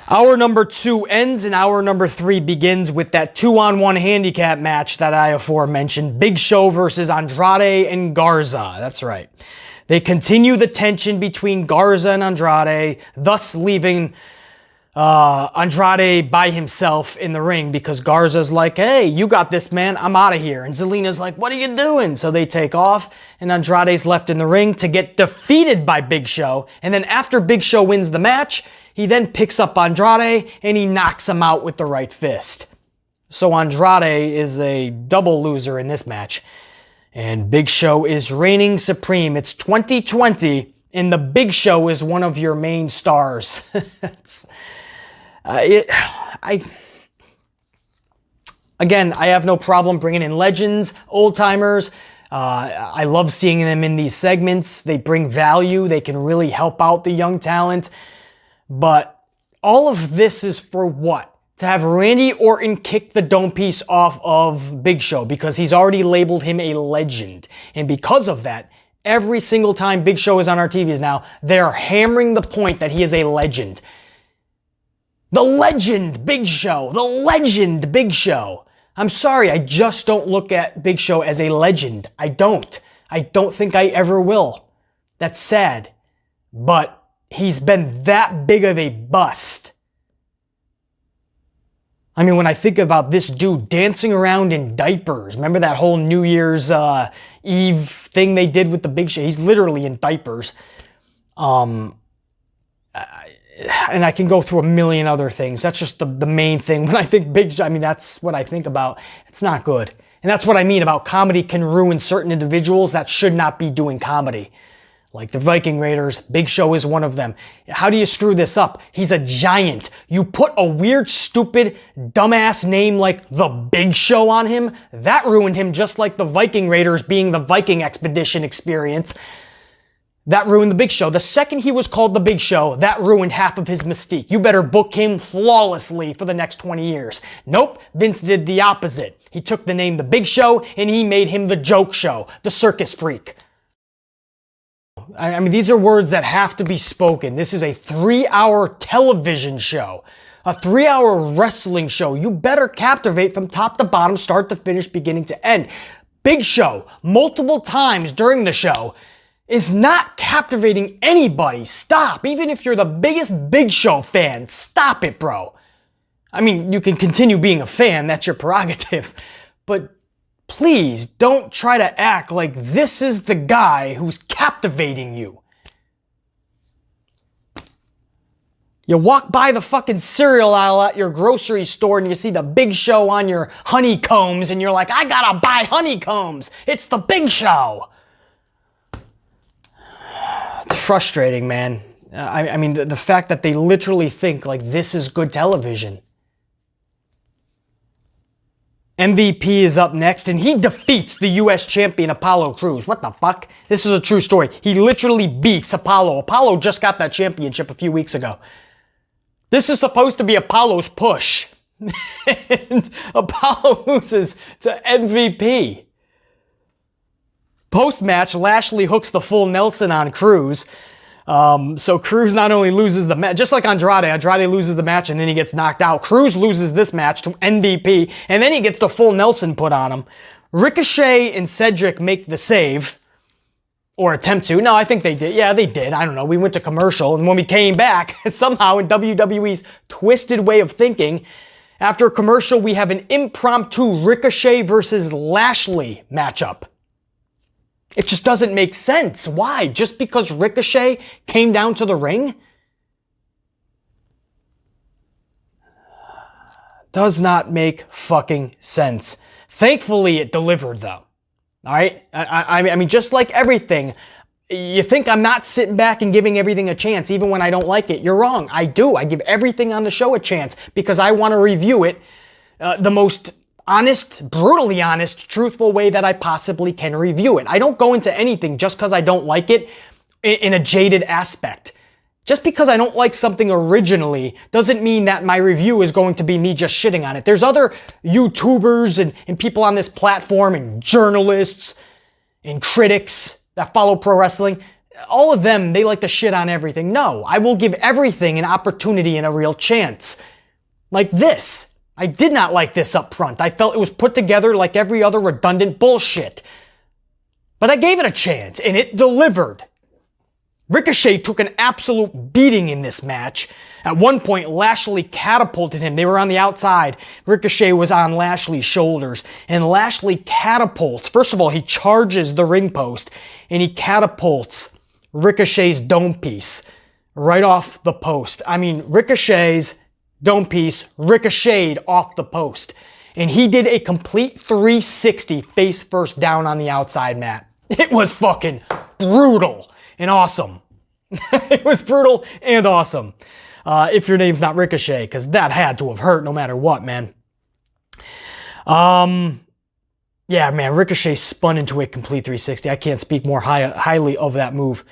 Hour number 2 ends and hour number 3 begins with that 2-on-1 handicap match that I aforementioned. Big Show versus Andrade and Garza. That's right. They continue the tension between Garza and Andrade, thus leaving Andrade by himself in the ring because Garza's like, hey, you got this, man. I'm out of here. And Zelina's like, what are you doing? So they take off, and Andrade's left in the ring to get defeated by Big Show. And then after Big Show wins the match, he then picks up Andrade and he knocks him out with the right fist. So Andrade is a double loser in this match. And Big Show is reigning supreme. It's 2020, and the Big Show is one of your main stars. Again, I have no problem bringing in legends, old-timers. I love seeing them in these segments. They bring value. They can really help out the young talent. But all of this is for what? To have Randy Orton kick the dome piece off of Big Show because he's already labeled him a legend. And because of that, every single time Big Show is on our TVs now, they're hammering the point that he is a legend. The legend Big Show. The legend Big Show. I'm sorry, I just don't look at Big Show as a legend. I don't. I don't think I ever will. That's sad. But he's been that big of a bust. I mean, when I think about this dude dancing around in diapers, remember that whole New Year's Eve thing they did with the Big Show? He's literally in diapers. And I can go through a million other things. That's just the main thing. When I think Big Show, I mean, that's what I think about. It's not good. And that's what I mean about comedy can ruin certain individuals that should not be doing comedy. Like the Viking Raiders, Big Show is one of them. How do you screw this up? He's a giant. You put a weird, stupid, dumbass name like the Big Show on him, that ruined him just like the Viking Raiders being the Viking Expedition experience. That ruined the Big Show. The second he was called the Big Show, that ruined half of his mystique. You better book him flawlessly for the next 20 years. Nope, Vince did the opposite. He took the name The Big Show and he made him the Joke Show, the Circus Freak. I mean, these are words that have to be spoken. This is a 3-hour television show, a 3-hour wrestling show. You better captivate from top to bottom, start to finish, beginning to end. Big Show, multiple times during the show, is not captivating anybody. Stop. Even if you're the biggest Big Show fan, stop it, bro. I mean, you can continue being a fan. That's your prerogative. But please don't try to act like this is the guy who's captivating you. You walk by the fucking cereal aisle at your grocery store and you see the Big Show on your honeycombs and you're like, I gotta buy honeycombs. It's the Big Show. It's frustrating, man. I mean, the fact that they literally think like this is good television. MVP is up next, and he defeats the U.S. champion Apollo Crews. What the fuck? This is a true story. He literally beats Apollo. Apollo just got that championship a few weeks ago. This is supposed to be Apollo's push. And Apollo loses to MVP. Post-match, Lashley hooks the full Nelson on Crews. So Crews not only loses the match, just like Andrade loses the match and then he gets knocked out. Crews loses this match to MVP, and then he gets the full Nelson put on him. Ricochet and Cedric make the save, or attempt to. No, I think they did. Yeah, they did. I don't know. We went to commercial, and when we came back, somehow in WWE's twisted way of thinking, after a commercial, we have an impromptu Ricochet versus Lashley matchup. It just doesn't make sense. Why? Just because Ricochet came down to the ring? Does not make fucking sense. Thankfully, it delivered, though. All right? I mean, just like everything, you think I'm not sitting back and giving everything a chance, even when I don't like it. You're wrong. I do. I give everything on the show a chance because I want to review it the most honest, brutally honest, truthful way that I possibly can review it. I don't go into anything just because I don't like it in a jaded aspect. Just because I don't like something originally doesn't mean that my review is going to be me just shitting on it. There's other YouTubers and people on this platform and journalists and critics that follow pro wrestling. All of them, they like to shit on everything. No, I will give everything an opportunity and a real chance. Like this. I did not like this up front. I felt it was put together like every other redundant bullshit. But I gave it a chance, and it delivered. Ricochet took an absolute beating in this match. At one point, Lashley catapulted him. They were on the outside. Ricochet was on Lashley's shoulders, and Lashley catapults. First of all, he charges the ring post, and he catapults Ricochet's dome piece right off the post. I mean, Ricochet's dome piece ricocheted off the post. And he did a complete 360 face first down on the outside mat. It was fucking brutal and awesome. It was brutal and awesome. If your name's not Ricochet, because that had to have hurt no matter what, man. Yeah, man, Ricochet spun into a complete 360. I can't speak more highly of that move.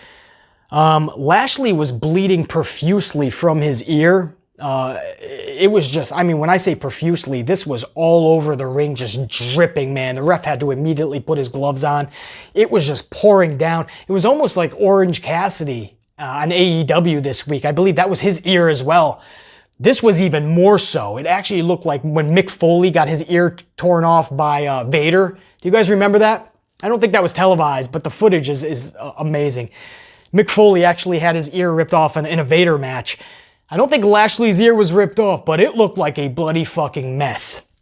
Lashley was bleeding profusely from his ear. It was just, I mean, when I say profusely, this was all over the ring, just dripping, man. The ref had to immediately put his gloves on. It was just pouring down. It was almost like Orange Cassidy on AEW this week. I believe that was his ear as well. This was even more so. It actually looked like when Mick Foley got his ear torn off by Vader. Do you guys remember that? I don't think that was televised, but the footage is amazing. Mick Foley actually had his ear ripped off in a Vader match. I don't think Lashley's ear was ripped off, but it looked like a bloody fucking mess.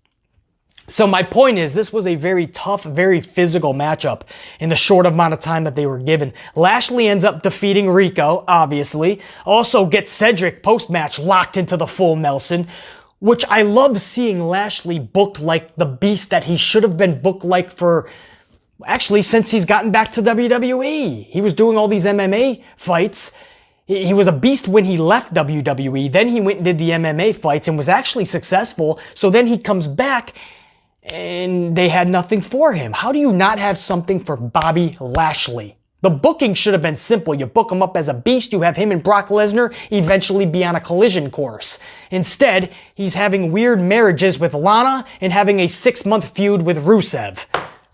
So my point is, this was a very tough, very physical matchup in the short amount of time that they were given. Lashley ends up defeating Rico, obviously. Also gets Cedric post-match locked into the full Nelson, which I love seeing Lashley booked like the beast that he should have been booked like for, actually, since he's gotten back to WWE. He was doing all these MMA fights. He was a beast when he left WWE. Then he went and did the MMA fights and was actually successful. So then he comes back and they had nothing for him. How do you not have something for Bobby Lashley? The booking should have been simple. You book him up as a beast. You have him and Brock Lesnar eventually be on a collision course. Instead, he's having weird marriages with Lana and having a 6-month feud with Rusev.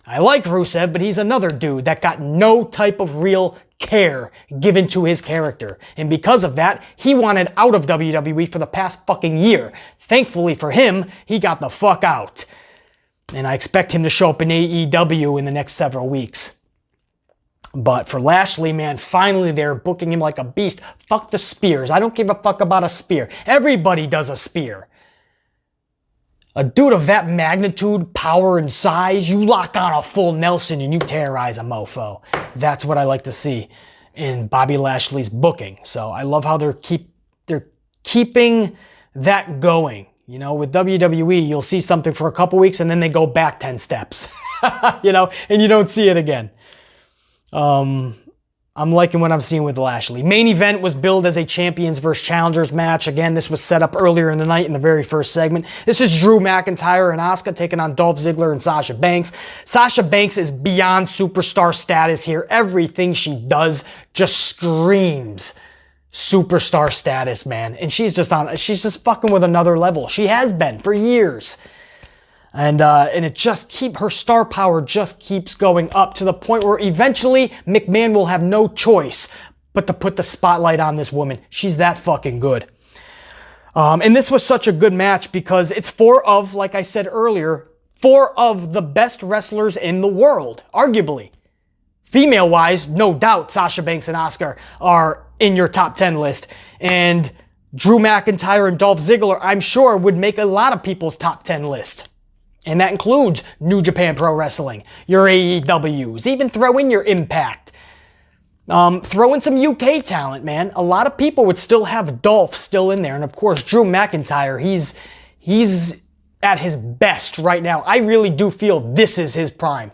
I like Rusev, but he's another dude that got no type of real care given to his character. And because of that, he wanted out of WWE for the past fucking year. Thankfully for him, he got the fuck out. And I expect him to show up in AEW in the next several weeks. But for Lashley, man, finally they're booking him like a beast. Fuck the spears. I don't give a fuck about a spear. Everybody does a spear. A dude of that magnitude, power, and size, you lock on a full Nelson and you terrorize a mofo. That's what I like to see in Bobby Lashley's booking. So I love how they're keeping that going. You know, with WWE, you'll see something for a couple weeks and then they go back 10 steps, you know, and you don't see it again. I'm liking what I'm seeing with Lashley. Main event was billed as a champions versus challengers match. Again, this was set up earlier in the night in the very first segment. This is Drew McIntyre and Asuka taking on Dolph Ziggler and Sasha Banks. Sasha Banks is beyond superstar status here. Everything she does just screams superstar status, man. And she's just fucking with another level. She has been for years. And her star power just keeps going up to the point where eventually McMahon will have no choice but to put the spotlight on this woman. She's that fucking good. And this was such a good match because it's like I said earlier, 4 of the best wrestlers in the world, arguably. Female-wise, no doubt Sasha Banks and Asuka are in your top 10 list. And Drew McIntyre and Dolph Ziggler, I'm sure, would make a lot of people's top 10 list. And that includes New Japan Pro Wrestling, your AEWs, even throw in your Impact. Throw in some UK talent, man. A lot of people would still have Dolph still in there. And of course, Drew McIntyre, he's at his best right now. I really do feel this is his prime.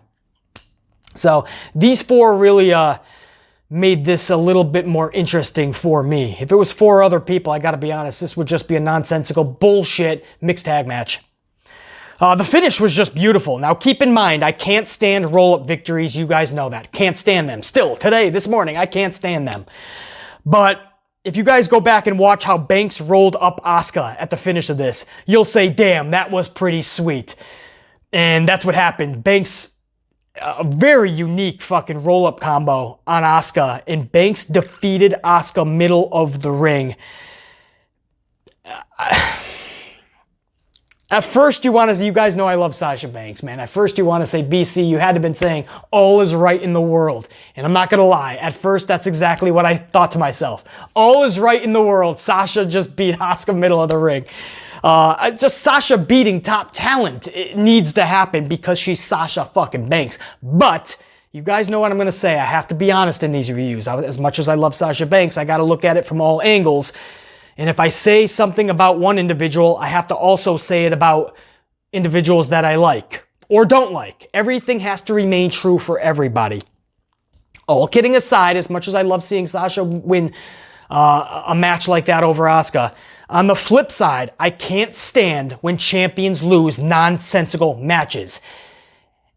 So these 4 really made this a little bit more interesting for me. If it was 4 other people, I gotta be honest, this would just be a nonsensical bullshit mixed tag match. The finish was just beautiful. Now, keep in mind, I can't stand roll-up victories. You guys know that. Can't stand them. Still, today, this morning, I can't stand them. But if you guys go back and watch how Banks rolled up Asuka at the finish of this, you'll say, damn, that was pretty sweet. And that's what happened. Banks, a very unique fucking roll-up combo on Asuka, and Banks defeated Asuka middle of the ring. At first, you guys know I love Sasha Banks, man. At first, you want to say, BC, you had to have been saying, all is right in the world. And I'm not going to lie. At first, that's exactly what I thought to myself. All is right in the world. Sasha just beat Asuka middle of the ring. Just Sasha beating top talent. It needs to happen because she's Sasha fucking Banks. But you guys know what I'm going to say. I have to be honest in these reviews. As much as I love Sasha Banks, I got to look at it from all angles. And if I say something about one individual, I have to also say it about individuals that I like or don't like. Everything has to remain true for everybody. All kidding aside, as much as I love seeing Sasha win a match like that over Asuka, on the flip side, I can't stand when champions lose nonsensical matches.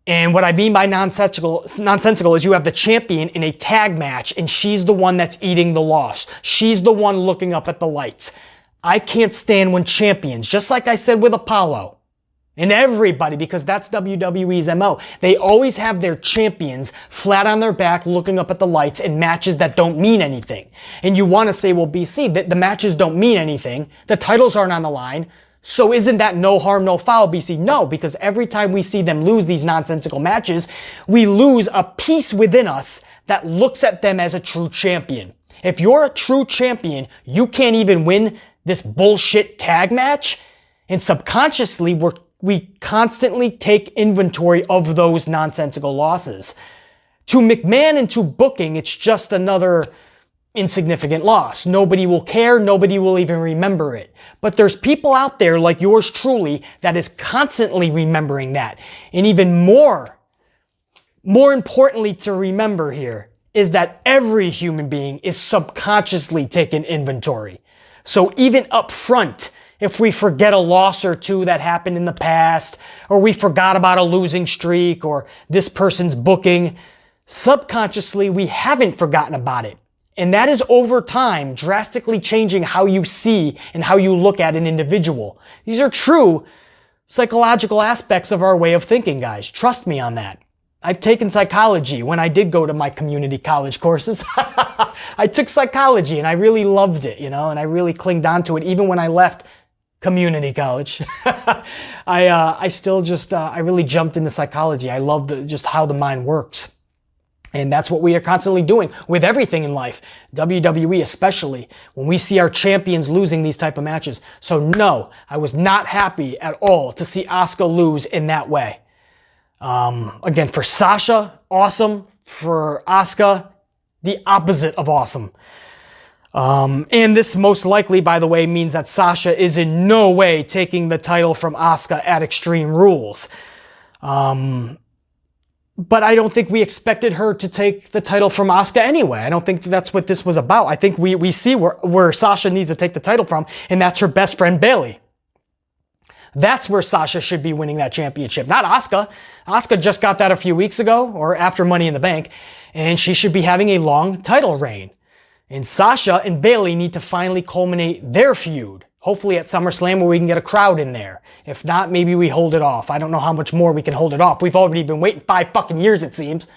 And what I mean by nonsensical is you have the champion in a tag match and she's the one that's eating the loss. She's the one looking up at the lights. I can't stand when champions, just like I said with Apollo and everybody, because that's WWE's MO. They always have their champions flat on their back looking up at the lights in matches that don't mean anything. And you want to say, well, BC, the matches don't mean anything. The titles aren't on the line. So isn't that no harm, no foul, BC? No, because every time we see them lose these nonsensical matches, we lose a piece within us that looks at them as a true champion. If you're a true champion, you can't even win this bullshit tag match. And subconsciously, we constantly take inventory of those nonsensical losses. To McMahon and to booking, it's just another insignificant loss. Nobody will care. Nobody will even remember it. But there's people out there like yours truly that is constantly remembering that. And even more importantly to remember here is that every human being is subconsciously taking inventory. So even up front, if we forget a loss or two that happened in the past, or we forgot about a losing streak, or this person's booking, subconsciously we haven't forgotten about it. And that is over time drastically changing how you see and how you look at an individual. These are true psychological aspects of our way of thinking, guys. Trust me on that. I've taken psychology when I did go to my community college courses. I took psychology and I really loved it, and I really clinged on to it even when I left community college. I still just, I really jumped into psychology. I love just how the mind works. And that's what we are constantly doing with everything in life. WWE especially, when we see our champions losing these type of matches. So no, I was not happy at all to see Asuka lose in that way. Again, for Sasha, awesome. For Asuka, the opposite of awesome. And this most likely, by the way, means that Sasha is in no way taking the title from Asuka at Extreme Rules. But I don't think we expected her to take the title from Asuka anyway. I don't think that's what this was about. I think we see where Sasha needs to take the title from, and that's her best friend Bayley. That's where Sasha should be winning that championship, not Asuka. Asuka just got that a few weeks ago, or after Money in the Bank, and she should be having a long title reign. And Sasha and Bayley need to finally culminate their feud. Hopefully at SummerSlam where we can get a crowd in there. If not, maybe we hold it off. I don't know how much more we can hold it off. We've already been waiting 5 fucking years, it seems,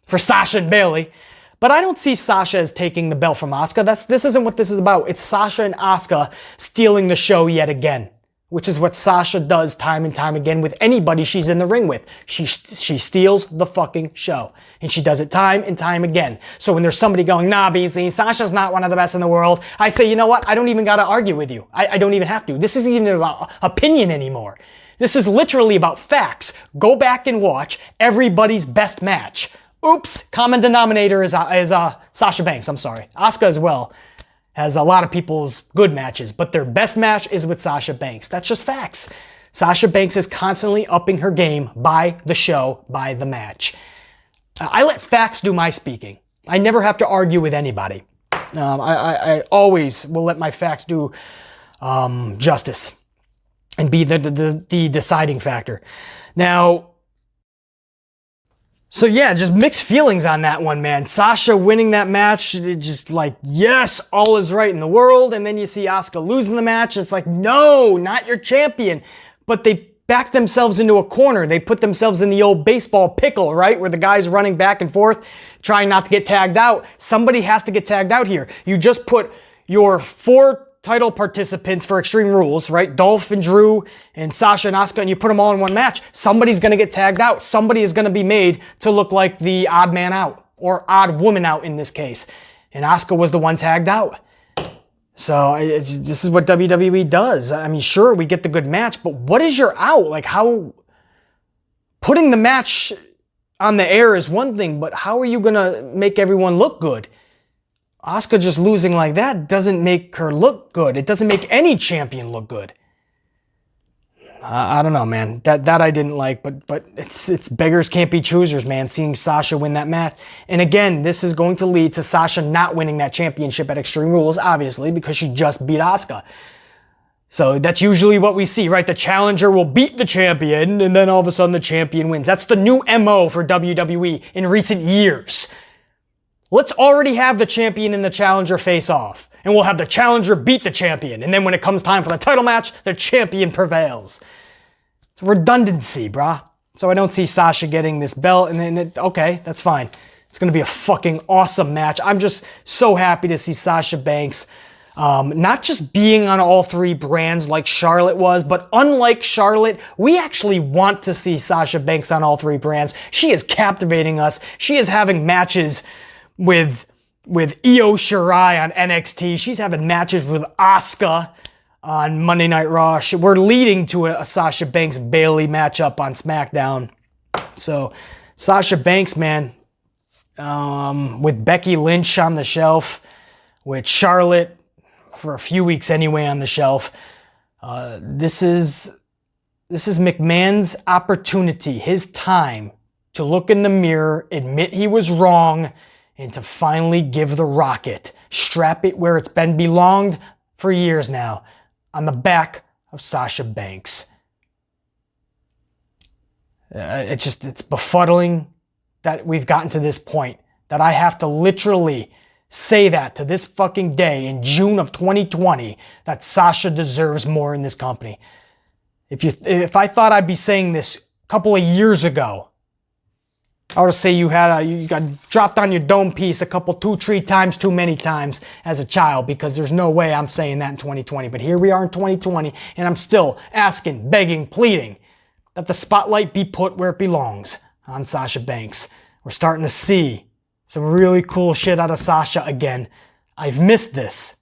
for Sasha and Bayley. But I don't see Sasha as taking the belt from Asuka. This isn't what this is about. It's Sasha and Asuka stealing the show yet again, which is what Sasha does time and time again with anybody she's in the ring with. She steals the fucking show. And she does it time and time again. So when there's somebody going, nah, Beasley, Sasha's not one of the best in the world, I say, you know what? I don't even got to argue with you. I don't even have to. This isn't even about opinion anymore. This is literally about facts. Go back and watch everybody's best match. Oops, common denominator is Sasha Banks. I'm sorry. Asuka as well has a lot of people's good matches, but their best match is with Sasha Banks. That's just facts. Sasha Banks is constantly upping her game by the show, by the match. I let facts do my speaking. I never have to argue with anybody. I always will let my facts do justice and be the deciding factor. Now, so yeah, just mixed feelings on that one, man. Sasha winning that match, just like, yes, all is right in the world. And then you see Asuka losing the match. It's like, no, not your champion. But they back themselves into a corner. They put themselves in the old baseball pickle, right? Where the guy's running back and forth, trying not to get tagged out. Somebody has to get tagged out here. You just put your 4 title participants for Extreme Rules, right? Dolph and Drew and Sasha and Asuka, and you put them all in one match. Somebody's going to get tagged out. Somebody is going to be made to look like the odd man out, or odd woman out in this case. And Asuka was the one tagged out. So this is what WWE does. I mean, sure, we get the good match, but what is your out? Like, how putting the match on the air is one thing, but how are you going to make everyone look good? Asuka just losing like that doesn't make her look good. It doesn't make any champion look good. I don't know, man. That I didn't like, but it's beggars can't be choosers, man, seeing Sasha win that match. And again, this is going to lead to Sasha not winning that championship at Extreme Rules, obviously, because she just beat Asuka. So that's usually what we see, right? The challenger will beat the champion, and then all of a sudden the champion wins. That's the new MO for WWE in recent years. Let's already have the champion and the challenger face off. And we'll have the challenger beat the champion. And then when it comes time for the title match, the champion prevails. It's redundancy, brah. So I don't see Sasha getting this belt. And then, okay, that's fine. It's going to be a fucking awesome match. I'm just so happy to see Sasha Banks not just being on all 3 brands like Charlotte was, but unlike Charlotte, we actually want to see Sasha Banks on all 3 brands. She is captivating us. She is having matches with Io Shirai on NXT. She's having matches with Asuka on Monday Night Raw. We're leading to a Sasha Banks-Bayley matchup on SmackDown. So, Sasha Banks, man, with Becky Lynch on the shelf, with Charlotte for a few weeks anyway on the shelf. This is McMahon's opportunity, his time to look in the mirror, admit he was wrong, and to finally give the rocket, strap it where it's been belonged for years now, on the back of Sasha Banks. It's befuddling that we've gotten to this point, that I have to literally say that to this fucking day in June of 2020, that Sasha deserves more in this company. If I thought I'd be saying this a couple of years ago, I would say you got dropped on your dome piece a couple, 2-3 times too many times as a child, because there's no way I'm saying that in 2020. But here we are in 2020, and I'm still asking, begging, pleading that the spotlight be put where it belongs, on Sasha Banks. We're starting to see some really cool shit out of Sasha again. I've missed this.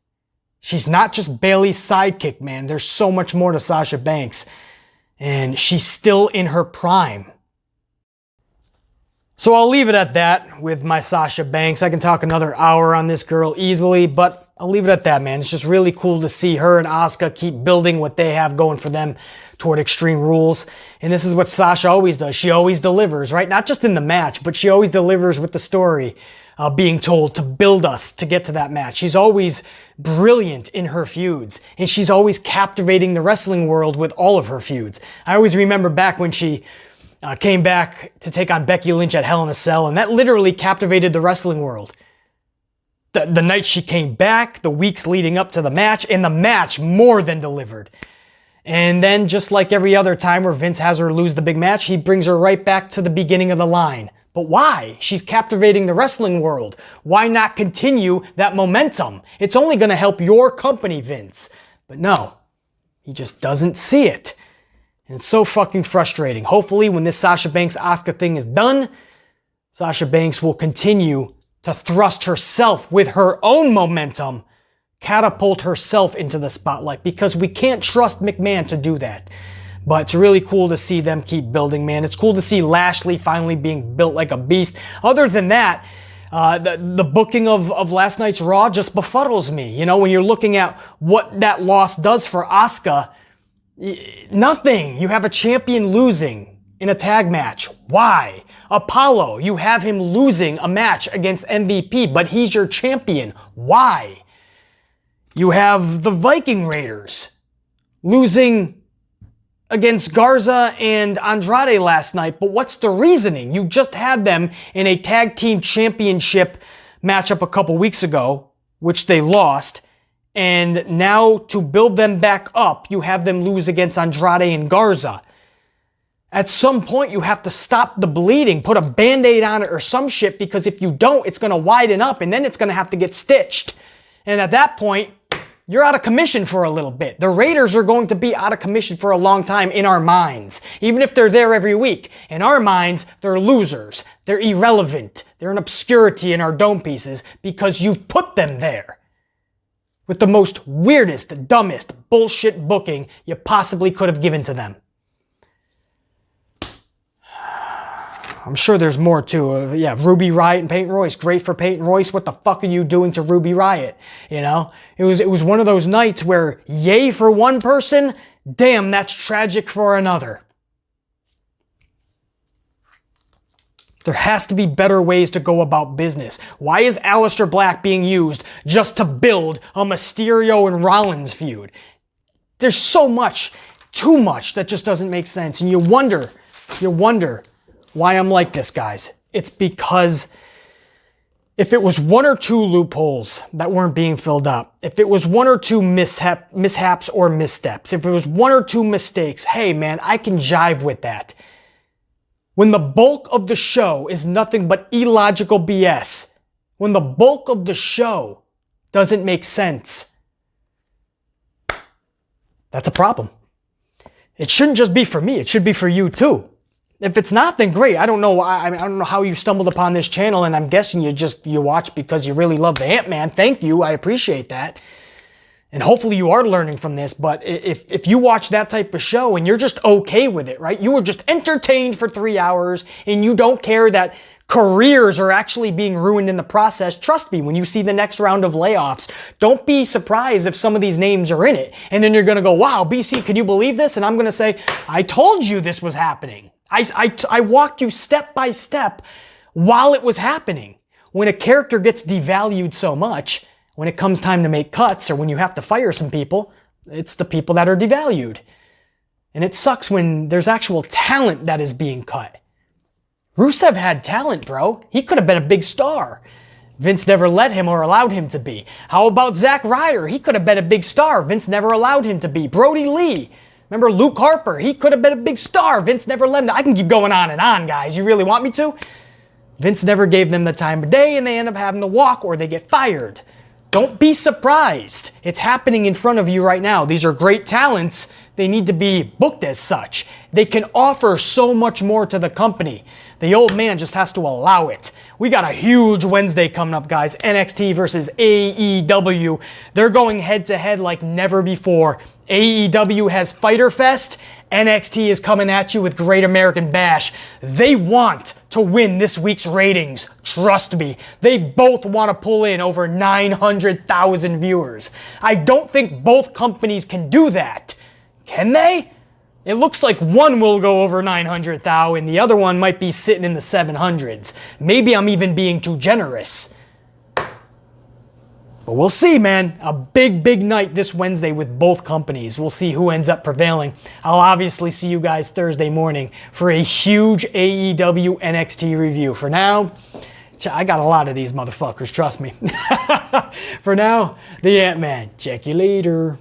She's not just Bayley's sidekick, man. There's so much more to Sasha Banks, and she's still in her prime. So I'll leave it at that with my Sasha Banks. I can talk another hour on this girl easily, but I'll leave it at that, man. It's just really cool to see her and Asuka keep building what they have going for them toward Extreme Rules. And this is what Sasha always does. She always delivers, right? Not just in the match, but she always delivers with the story being told to build us to get to that match. She's always brilliant in her feuds, and she's always captivating the wrestling world with all of her feuds. I always remember back when she came back to take on Becky Lynch at Hell in a Cell, and that literally captivated the wrestling world. The night she came back, the weeks leading up to the match, and the match more than delivered. And then, just like every other time where Vince has her lose the big match, he brings her right back to the beginning of the line. But why? She's captivating the wrestling world. Why not continue that momentum? It's only going to help your company, Vince. But no, he just doesn't see it. And it's so fucking frustrating. Hopefully, when this Sasha Banks-Asuka thing is done, Sasha Banks will continue to thrust herself with her own momentum, catapult herself into the spotlight, because we can't trust McMahon to do that. But it's really cool to see them keep building, man. It's cool to see Lashley finally being built like a beast. Other than that, the booking of last night's Raw just befuddles me. You know, when you're looking at what that loss does for Asuka, nothing. You have a champion losing in a tag match. Why? Apollo, you have him losing a match against MVP, but he's your champion. Why? You have the Viking Raiders losing against Garza and Andrade last night, but what's the reasoning? You just had them in a tag team championship matchup a couple weeks ago, which they lost, and now to build them back up, you have them lose against Andrade and Garza. At some point, you have to stop the bleeding, put a Band-Aid on it or some shit, because if you don't, it's going to widen up, and then it's going to have to get stitched. And at that point, you're out of commission for a little bit. The Raiders are going to be out of commission for a long time in our minds. Even if they're there every week. In our minds, they're losers. They're irrelevant. They're an obscurity in our dome pieces because you put them there with the most weirdest, dumbest bullshit booking you possibly could have given to them. I'm sure there's more too. Yeah, Ruby Riott and Peyton Royce. Great for Peyton Royce. What the fuck are you doing to Ruby Riott? You know? It was one of those nights where yay for one person, damn, that's tragic for another. There has to be better ways to go about business. Why is Aleister Black being used just to build a Mysterio and Rollins feud? There's so much, too much, that just doesn't make sense. And you wonder why I'm like this, guys. It's because if it was one or two loopholes that weren't being filled up, if it was one or two mishaps or missteps, if it was one or two mistakes, hey man, I can jive with that. When the bulk of the show is nothing but illogical BS, when the bulk of the show doesn't make sense, that's a problem. It shouldn't just be for me, it should be for you too. If it's not, then great. I don't know. I don't know how you stumbled upon this channel, and I'm guessing you watch because you really love the Ant-Man. Thank you. I appreciate that. And hopefully you are learning from this. But if you watch that type of show and you're just okay with it, right? You were just entertained for 3 hours and you don't care that careers are actually being ruined in the process. Trust me, when you see the next round of layoffs, don't be surprised if some of these names are in it. And then you're going to go, wow, BC, can you believe this? And I'm going to say, I told you this was happening. I walked you step by step while it was happening. When a character gets devalued so much, when it comes time to make cuts or when you have to fire some people, it's the people that are devalued. And it sucks when there's actual talent that is being cut. Rusev had talent, bro. He could have been a big star. Vince never let him or allowed him to be. How about Zack Ryder? He could have been a big star. Vince never allowed him to be. Brody Lee. Remember Luke Harper? He could have been a big star. Vince never let him. I can keep going on and on, guys. You really want me to? Vince never gave them the time of day, and they end up having to walk or they get fired. Don't be surprised. It's happening in front of you right now. These are great talents. They need to be booked as such. They can offer so much more to the company. The old man just has to allow it. We got a huge Wednesday coming up, guys. NXT versus AEW. They're going head to head like never before. AEW has Fyter Fest. NXT is coming at you with Great American Bash. They want to win this week's ratings. Trust me, they both want to pull in over 900,000 viewers. I don't think both companies can do that. Can they? It looks like one will go over 900,000 and the other one might be sitting in the 700s. Maybe I'm even being too generous. But we'll see, man. A big night this Wednesday with both companies. We'll see who ends up prevailing. I'll obviously see you guys Thursday morning for a huge AEW NXT review. For now, I got a lot of these motherfuckers, trust me. For now, the Ant-Man. Check you later.